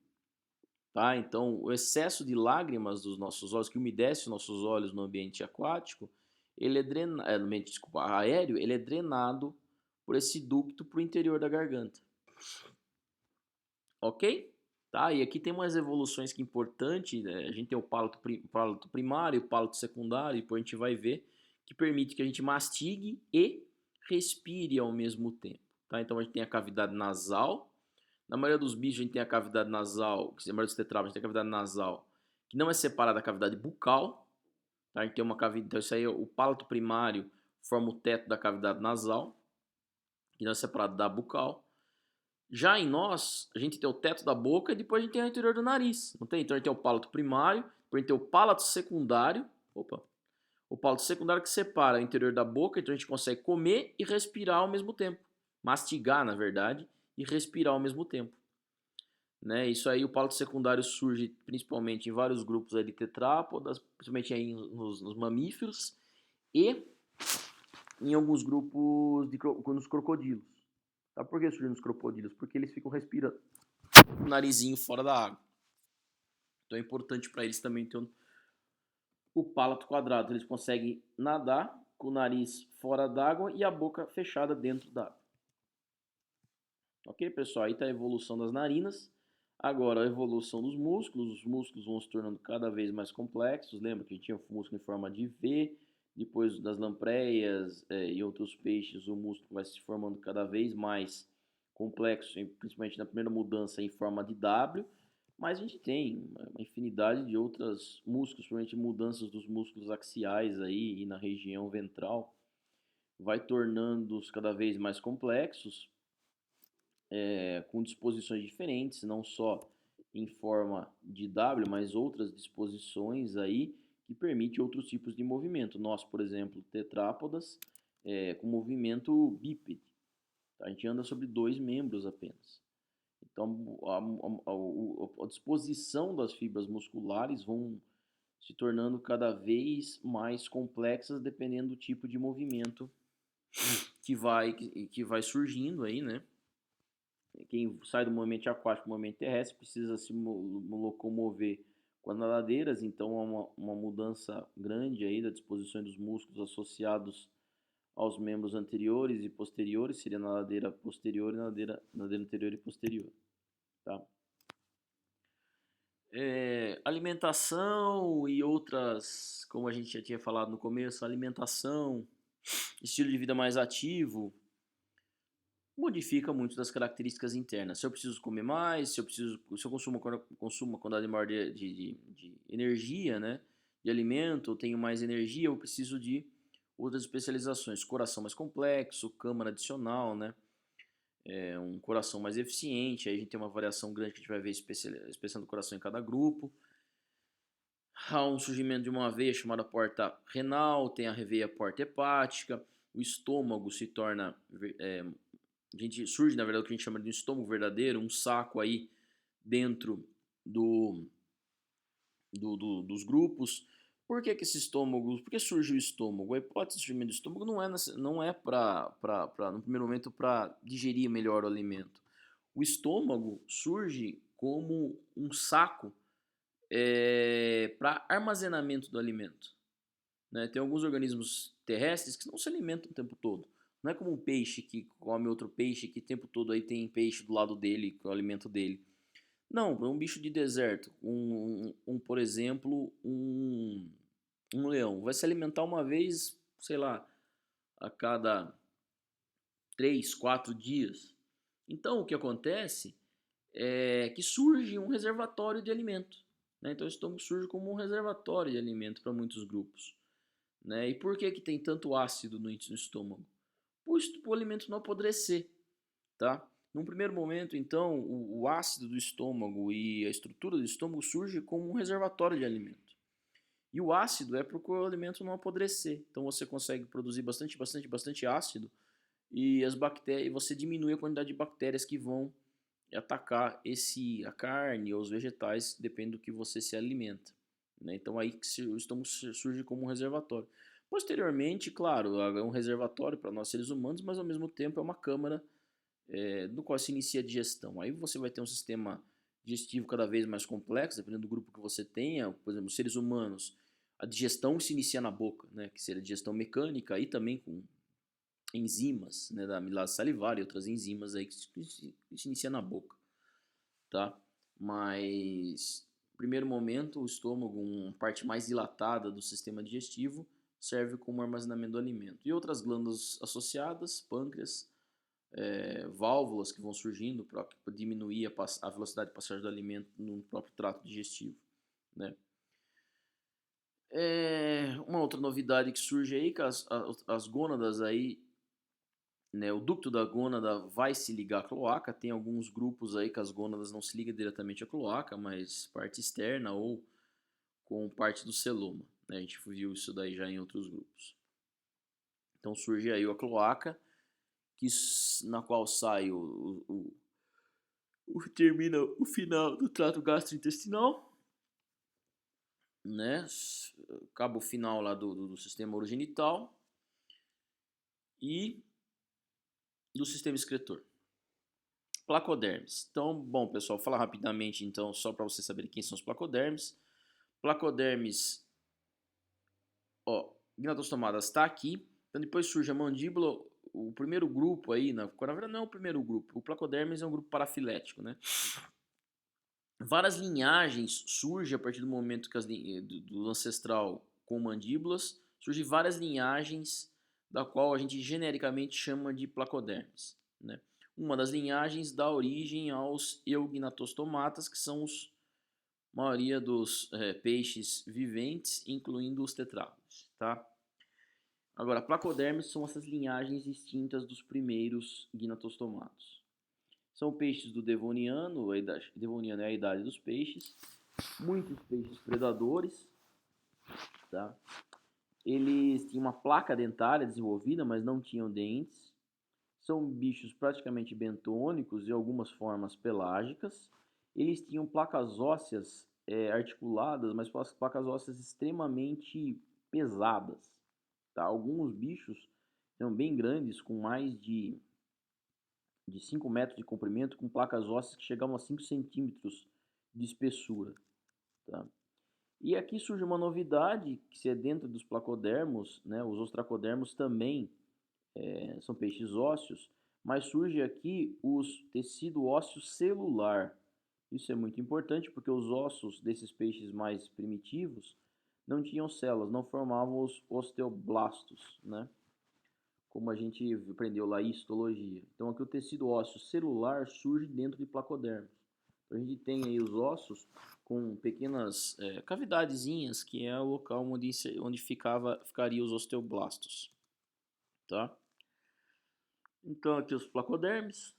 Tá? Então, o excesso de lágrimas dos nossos olhos, que umedece os nossos olhos no ambiente aquático, ele é drenado, no ambiente, desculpa, aéreo, ele é drenado por esse ducto para o interior da garganta. Ok? Tá? E aqui tem umas evoluções que é importante, né? A gente tem o palato primário, o palato secundário, e depois a gente vai ver, que permite que a gente mastigue e respire ao mesmo tempo. Tá? Então a gente tem a cavidade nasal. Na maioria dos bichos a gente tem a cavidade nasal, na maioria dos tetrápodes a gente tem a cavidade nasal, que não é separada da cavidade bucal. Tá? A gente tem uma cavidade, então isso aí, o palato primário forma o teto da cavidade nasal, que não é separado da bucal. Já em nós, a gente tem o teto da boca e depois a gente tem o interior do nariz, não tem? Então a gente tem o palato primário, depois a gente tem o palato secundário, o palato secundário que separa o interior da boca, então a gente consegue comer e respirar ao mesmo tempo. Mastigar, na verdade, e respirar ao mesmo tempo. Né? Isso aí, o palato secundário surge principalmente em vários grupos aí de tetrápodas, principalmente aí nos mamíferos, e em alguns grupos nos crocodilos. Tá? Por que surge nos crocodilos? Porque eles ficam respirando o narizinho fora da água. Então é importante para eles também ter o palato quadrado. Eles conseguem nadar com o nariz fora d'água e a boca fechada dentro d'água. Ok, pessoal? Aí está a evolução das narinas. Agora, a evolução dos músculos. Os músculos vão se tornando cada vez mais complexos. Lembra que tinha o músculo em forma de V. Depois das lampreias e outros peixes, o músculo vai se formando cada vez mais complexo, principalmente na primeira mudança em forma de W. Mas a gente tem uma infinidade de outros músculos, principalmente mudanças dos músculos axiais aí e na região ventral, vai tornando-os cada vez mais complexos, com disposições diferentes, não só em forma de W, mas outras disposições aí que permitem outros tipos de movimento. Nós, por exemplo, tetrápodas, com movimento bípede. Tá? A gente anda sobre 2 membros apenas. Então, a disposição das fibras musculares vão se tornando cada vez mais complexas dependendo do tipo de movimento que vai surgindo aí, né? Quem sai do movimento aquático para o movimento terrestre precisa se locomover com as nadadeiras, então há uma mudança grande aí da disposição dos músculos associados aos membros anteriores e posteriores, seria nadadeira posterior e nadadeira anterior e posterior. Tá? Alimentação e outras, como a gente já tinha falado no começo, alimentação, estilo de vida mais ativo, modifica muito das características internas. Se eu preciso comer mais, se eu consumo uma quantidade maior de energia, né, de alimento, eu tenho mais energia, eu preciso de outras especializações. Coração mais complexo, câmara adicional, né, um coração mais eficiente. Aí a gente tem uma variação grande que a gente vai ver especial do coração em cada grupo. Há um surgimento de uma veia chamada porta renal, tem a veia porta hepática, o estômago se torna, surge na verdade o que a gente chama de um estômago verdadeiro, um saco aí dentro dos grupos. Por que esse estômago, por que surge o estômago? A hipótese de surgimento do estômago não é no primeiro momento para digerir melhor o alimento. O estômago surge como um saco para armazenamento do alimento. Né? Tem alguns organismos terrestres que não se alimentam o tempo todo. Não é como um peixe que come outro peixe que o tempo todo aí tem peixe do lado dele, com o alimento dele. Não, é um bicho de deserto. Por exemplo, um leão. Vai se alimentar uma vez, sei lá, a cada 3, 4 dias. Então, o que acontece é que surge um reservatório de alimento. Né? Então, o estômago surge como um reservatório de alimento para muitos grupos. Né? E por que tem tanto ácido no estômago? Para o alimento não apodrecer. Tá? Num primeiro momento, então, o ácido do estômago e a estrutura do estômago surge como um reservatório de alimento. E o ácido é para o alimento não apodrecer. Então você consegue produzir bastante ácido e as bactérias, você diminui a quantidade de bactérias que vão atacar a carne ou os vegetais, depende do que você se alimenta. Né? Então aí que o estômago surge como um reservatório. Posteriormente, claro, é um reservatório para nós seres humanos, mas ao mesmo tempo é uma câmara no qual se inicia a digestão. Aí você vai ter um sistema digestivo cada vez mais complexo, dependendo do grupo que você tenha. Por exemplo, seres humanos, a digestão se inicia na boca, né, que seria a digestão mecânica, e também com enzimas, né, da amilase salivar e outras enzimas aí que se inicia na boca, tá? Mas, no primeiro momento, o estômago, uma parte mais dilatada do sistema digestivo, serve como armazenamento do alimento. E outras glândulas associadas, pâncreas, válvulas que vão surgindo para diminuir a velocidade de passagem do alimento no próprio trato digestivo. Né? Uma outra novidade que surge aí, que as gônadas aí, né, o ducto da gônada vai se ligar à cloaca. Tem alguns grupos aí que as gônadas não se ligam diretamente à cloaca, mas parte externa ou com parte do celoma. Né? A gente viu isso daí já em outros grupos. Então surge aí a cloaca, na qual sai termina o final do trato gastrointestinal, né? Acaba o final lá do sistema urogenital. e do sistema excretor. Placodermes. Então, bom, pessoal, vou falar rapidamente, então, só para vocês saberem quem são os placodermes. Placodermes, ó, gnatostomadas está aqui. Então, depois surge a mandíbula, o primeiro grupo aí, na verdade não é o primeiro grupo, o placodermes é um grupo parafilético, né? Várias linhagens surgem a partir do momento que do ancestral com mandíbulas, surgem várias linhagens da qual a gente genericamente chama de placodermes, né? Uma das linhagens dá origem aos eugnatostomatas, que são os maioria dos peixes viventes, incluindo os tetrápodes, tá? Agora, placodermes são essas linhagens extintas dos primeiros gnatostomatos. São peixes do Devoniano, Devoniano é a idade dos peixes, muitos peixes predadores, tá? Eles tinham uma placa dentária desenvolvida, mas não tinham dentes. São bichos praticamente bentônicos e algumas formas pelágicas. Eles tinham placas ósseas articuladas, mas placas ósseas extremamente pesadas. Tá? Alguns bichos eram bem grandes, com mais de 5 metros de comprimento, com placas ósseas que chegavam a 5 centímetros de espessura. Tá? E aqui surge uma novidade, que se é dentro dos placodermos, né, os ostracodermos também são peixes ósseos, mas surge aqui o tecido ósseo celular. Isso é muito importante porque os ossos desses peixes mais primitivos não tinham células, não formavam os osteoblastos, né? Como a gente aprendeu lá em histologia. Então aqui o tecido ósseo celular surge dentro de placodermos. Então, a gente tem aí os ossos com pequenas cavidadezinhas, que é o local onde ficariam os osteoblastos, tá? Então aqui os placodermes,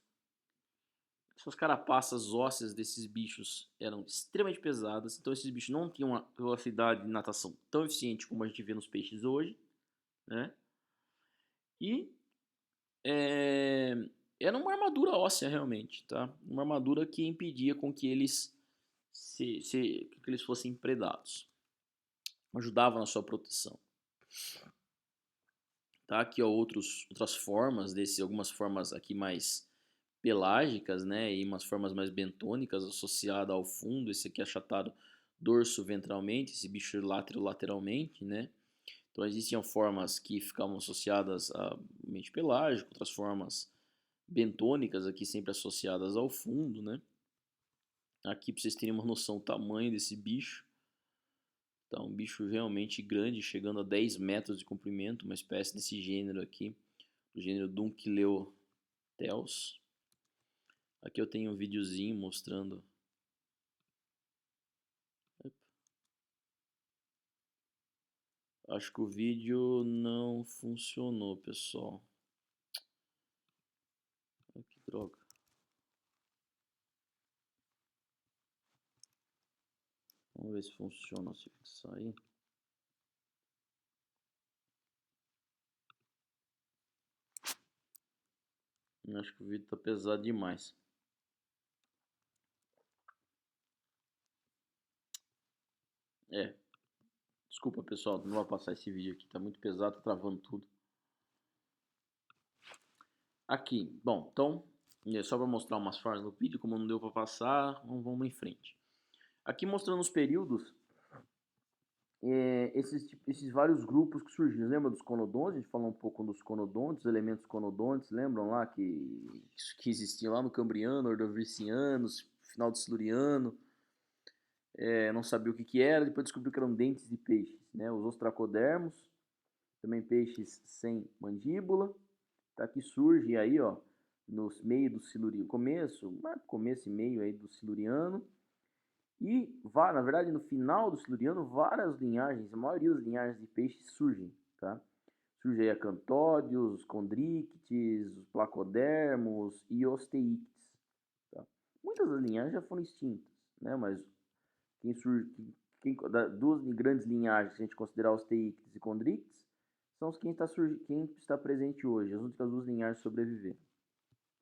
suas carapaças ósseas desses bichos eram extremamente pesadas, então esses bichos não tinham uma velocidade de natação tão eficiente como a gente vê nos peixes hoje, né? E era uma armadura óssea realmente, tá? Uma armadura que impedia com que eles que eles fossem predados, ajudava na sua proteção. Tá? Aqui ó, outras formas algumas formas aqui mais pelágicas, né, e umas formas mais bentônicas associadas ao fundo. Esse aqui é achatado dorso ventralmente, esse bicho lateralmente, né. Então existiam formas que ficavam associadas a mente pelágico, outras formas bentônicas aqui sempre associadas ao fundo, né. Aqui para vocês terem uma noção do tamanho desse bicho. Tá, um bicho realmente grande, chegando a 10 metros de comprimento, uma espécie desse gênero aqui, do gênero Dunkleosteus. Aqui eu tenho um videozinho mostrando. Acho que o vídeo não funcionou, pessoal. Ai, que droga. Vamos ver se funciona, se fixar aí. Acho que o vídeo tá pesado demais. Desculpa, pessoal, não vou passar esse vídeo aqui, tá muito pesado, tá travando tudo. Aqui, bom, então, só para mostrar umas formas no vídeo, como não deu para passar, vamos em frente. Aqui mostrando os períodos, esses vários grupos que surgiram. Lembra dos conodontes? A gente falou um pouco dos conodontes, elementos conodontes, lembram lá que existiam lá no Cambriano, Ordovicianos, final do Siluriano, não sabia o que era, depois descobriu que eram dentes de peixes, né? Os ostracodermos, também peixes sem mandíbula, tá? Que surge aí, ó, no meio do Siluriano, começo e meio aí do Siluriano. E, na verdade, no final do Siluriano, várias linhagens, a maioria das linhagens de peixes surgem, tá? Surge aí acantódeos, os condrictes, os placodermos e osteíctes, tá? Muitas das linhagens já foram extintas, né? Mas duas grandes linhagens, se a gente considerar osteíctes e condrictes, são quem está presente hoje, as únicas duas linhagens sobreviveram,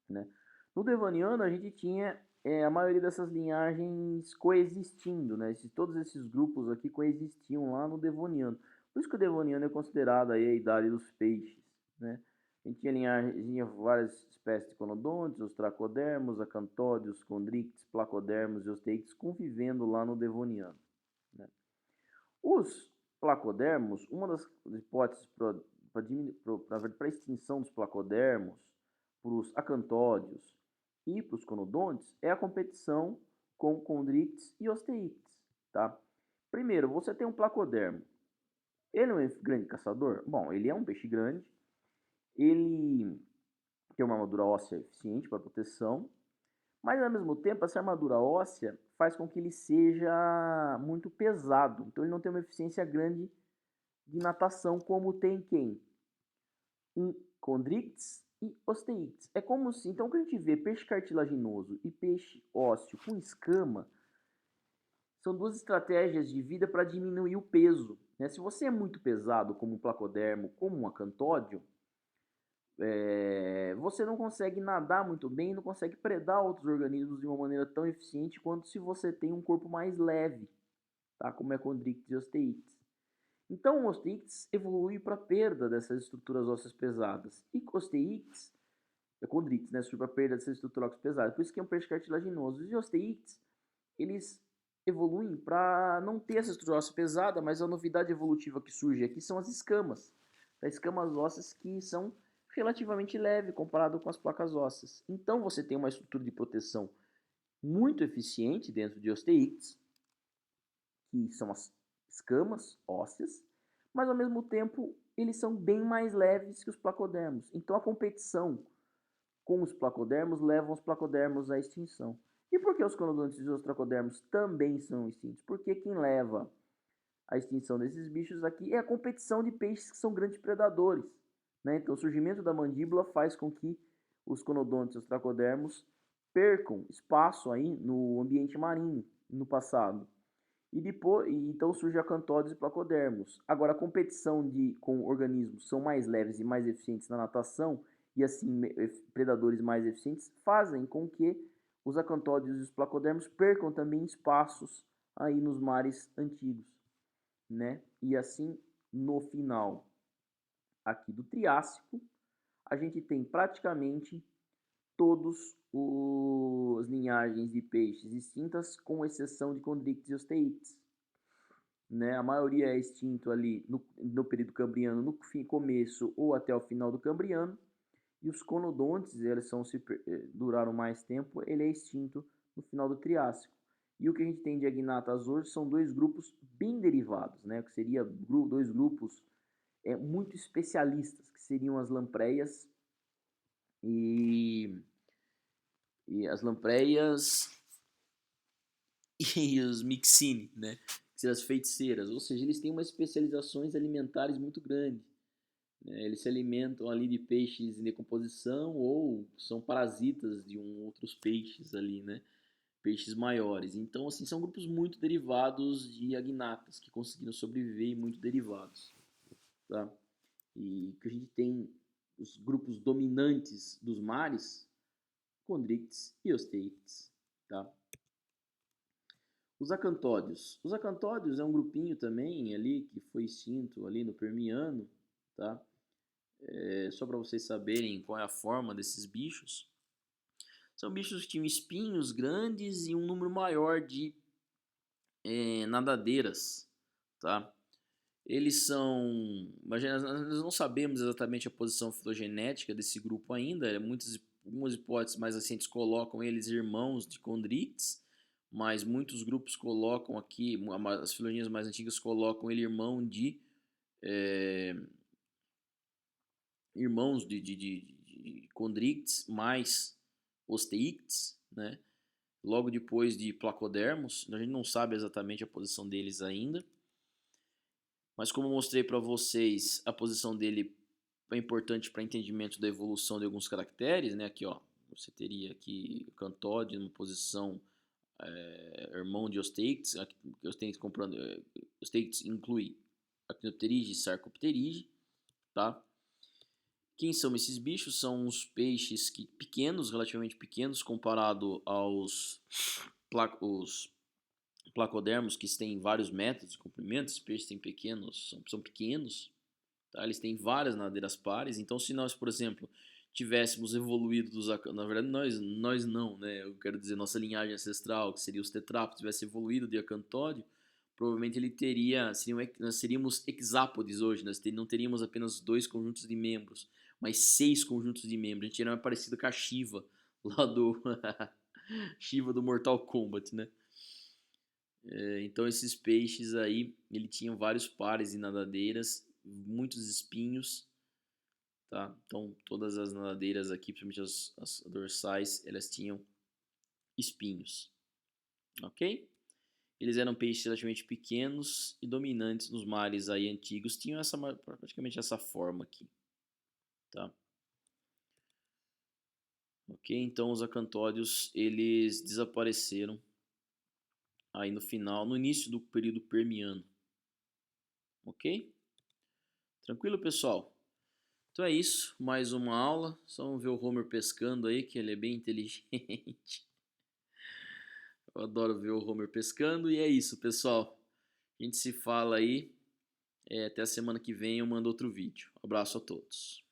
né? No Devoniano a gente tinha a maioria dessas linhagens coexistindo, né? Todos esses grupos aqui coexistiam lá no Devoniano. Por isso que o Devoniano é considerado aí a idade dos peixes, né? A gente tinha várias espécies de conodontes, os tracodermos, acantódeos, condrictes, placodermos e osteíctes convivendo lá no Devoniano, né? Os placodermos, uma das hipóteses para a extinção dos placodermos, para os acantódeos e para os conodontes é a competição com condrictes e osteíctes, tá? Primeiro, você tem um placodermo. Ele é um grande caçador? Bom, ele é um peixe grande, ele tem uma armadura óssea eficiente para proteção, mas ao mesmo tempo essa armadura óssea faz com que ele seja muito pesado, então ele não tem uma eficiência grande de natação como tem quem? Um condrictes e osteíctes. É como se, então, quando a gente vê peixe cartilaginoso e peixe ósseo com escama, são duas estratégias de vida para diminuir o peso, né? Se você é muito pesado, como um placodermo, como um acantódeo, você não consegue nadar muito bem, não consegue predar outros organismos de uma maneira tão eficiente quanto se você tem um corpo mais leve, tá? Como é condrictes e osteíctes. Então, o osteíctes evolui para a perda dessas estruturas ósseas pesadas. E osteíctes, condrictes, né, sobre a perda dessas estruturas ósseas pesadas. Por isso que é um peixe cartilaginoso. E osteíctes, eles evoluem para não ter essa estrutura óssea pesada, mas a novidade evolutiva que surge aqui são as escamas. As escamas ósseas que são relativamente leves comparado com as placas ósseas. Então, você tem uma estrutura de proteção muito eficiente dentro de osteíctes, que são as escamas ósseas, mas ao mesmo tempo eles são bem mais leves que os placodermos. Então a competição com os placodermos leva os placodermos à extinção. E por que os conodontes e os tracodermos também são extintos? Porque quem leva à extinção desses bichos aqui é a competição de peixes que são grandes predadores, né? Então o surgimento da mandíbula faz com que os conodontes e os tracodermos percam espaço aí no ambiente marinho no passado. E depois, então surge acantódeos e placodermos. Agora, a competição com organismos são mais leves e mais eficientes na natação, e assim predadores mais eficientes, fazem com que os acantódeos e os placodermos percam também espaços aí nos mares antigos, né? E assim, no final aqui do Triássico, a gente tem praticamente todos as linhagens de peixes extintas, com exceção de condrictes e osteíctes, né? A maioria é extinto ali no período cambriano, no começo ou até o final do cambriano, e os conodontes, eles duraram mais tempo, ele é extinto no final do Triássico. E o que a gente tem de agnatas hoje são dois grupos bem derivados, né? Que seria dois grupos muito especialistas, que seriam as lampreias e as lampreias e os mixine, né? Que são as feiticeiras, ou seja, eles têm umas especializações alimentares muito grandes, né? Eles se alimentam ali de peixes em decomposição ou são parasitas de outros peixes ali, né? Peixes maiores. Então, assim, são grupos muito derivados de agnatas que conseguiram sobreviver e muito derivados, tá? E que a gente tem os grupos dominantes dos mares, condrictes e osteíctes, tá? Os acantódeos. Os acantódeos é um grupinho também ali que foi extinto ali no Permiano, tá? Só para vocês saberem qual é a forma desses bichos. São bichos que tinham espinhos grandes e um número maior de nadadeiras, tá? Eles são, imagina, nós não sabemos exatamente a posição filogenética desse grupo ainda. Algumas hipóteses mais recentes colocam eles irmãos de condrictes, mas muitos grupos colocam aqui, as filogenias mais antigas colocam ele irmãos de condrictes mais osteíctes, né? Logo depois de placodermos. A gente não sabe exatamente a posição deles ainda, mas como eu mostrei para vocês, a posição dele é importante para entendimento da evolução de alguns caracteres, né? Aqui, ó, você teria aqui cantóide numa posição irmão de osteíctes. Osteíctes inclui actinopterige e sarcopterige, tá? Quem são esses bichos? São os peixes pequenos, relativamente pequenos, comparado aos os placodermos, que têm vários metros de comprimento. Esses peixes têm são pequenos, tá? Eles têm várias nadadeiras pares, então se nós, por exemplo, tivéssemos evoluído na verdade nós não, né? Eu quero dizer, nossa linhagem ancestral, que seria os tetrápodes, tivesse evoluído de acantóide, provavelmente ele teria, nós seríamos hexápodes hoje, não teríamos apenas 2 conjuntos de membros, mas 6 conjuntos de membros. A gente era mais parecido com a Shiva, lá do Shiva do Mortal Kombat, né? Então esses peixes aí, ele tinham vários pares de nadadeiras, muitos espinhos, tá? Então todas as nadadeiras aqui, principalmente as dorsais, elas tinham espinhos, ok? Eles eram peixes relativamente pequenos e dominantes nos mares aí antigos, tinham praticamente essa forma aqui, tá? Ok, então os acantódeos eles desapareceram aí no início do período Permiano, ok? Tranquilo, pessoal? Então é isso, mais uma aula. Só vamos ver o Homer pescando aí, que ele é bem inteligente. Eu adoro ver o Homer pescando. E é isso, pessoal. A gente se fala aí. Até a semana que vem eu mando outro vídeo. Abraço a todos.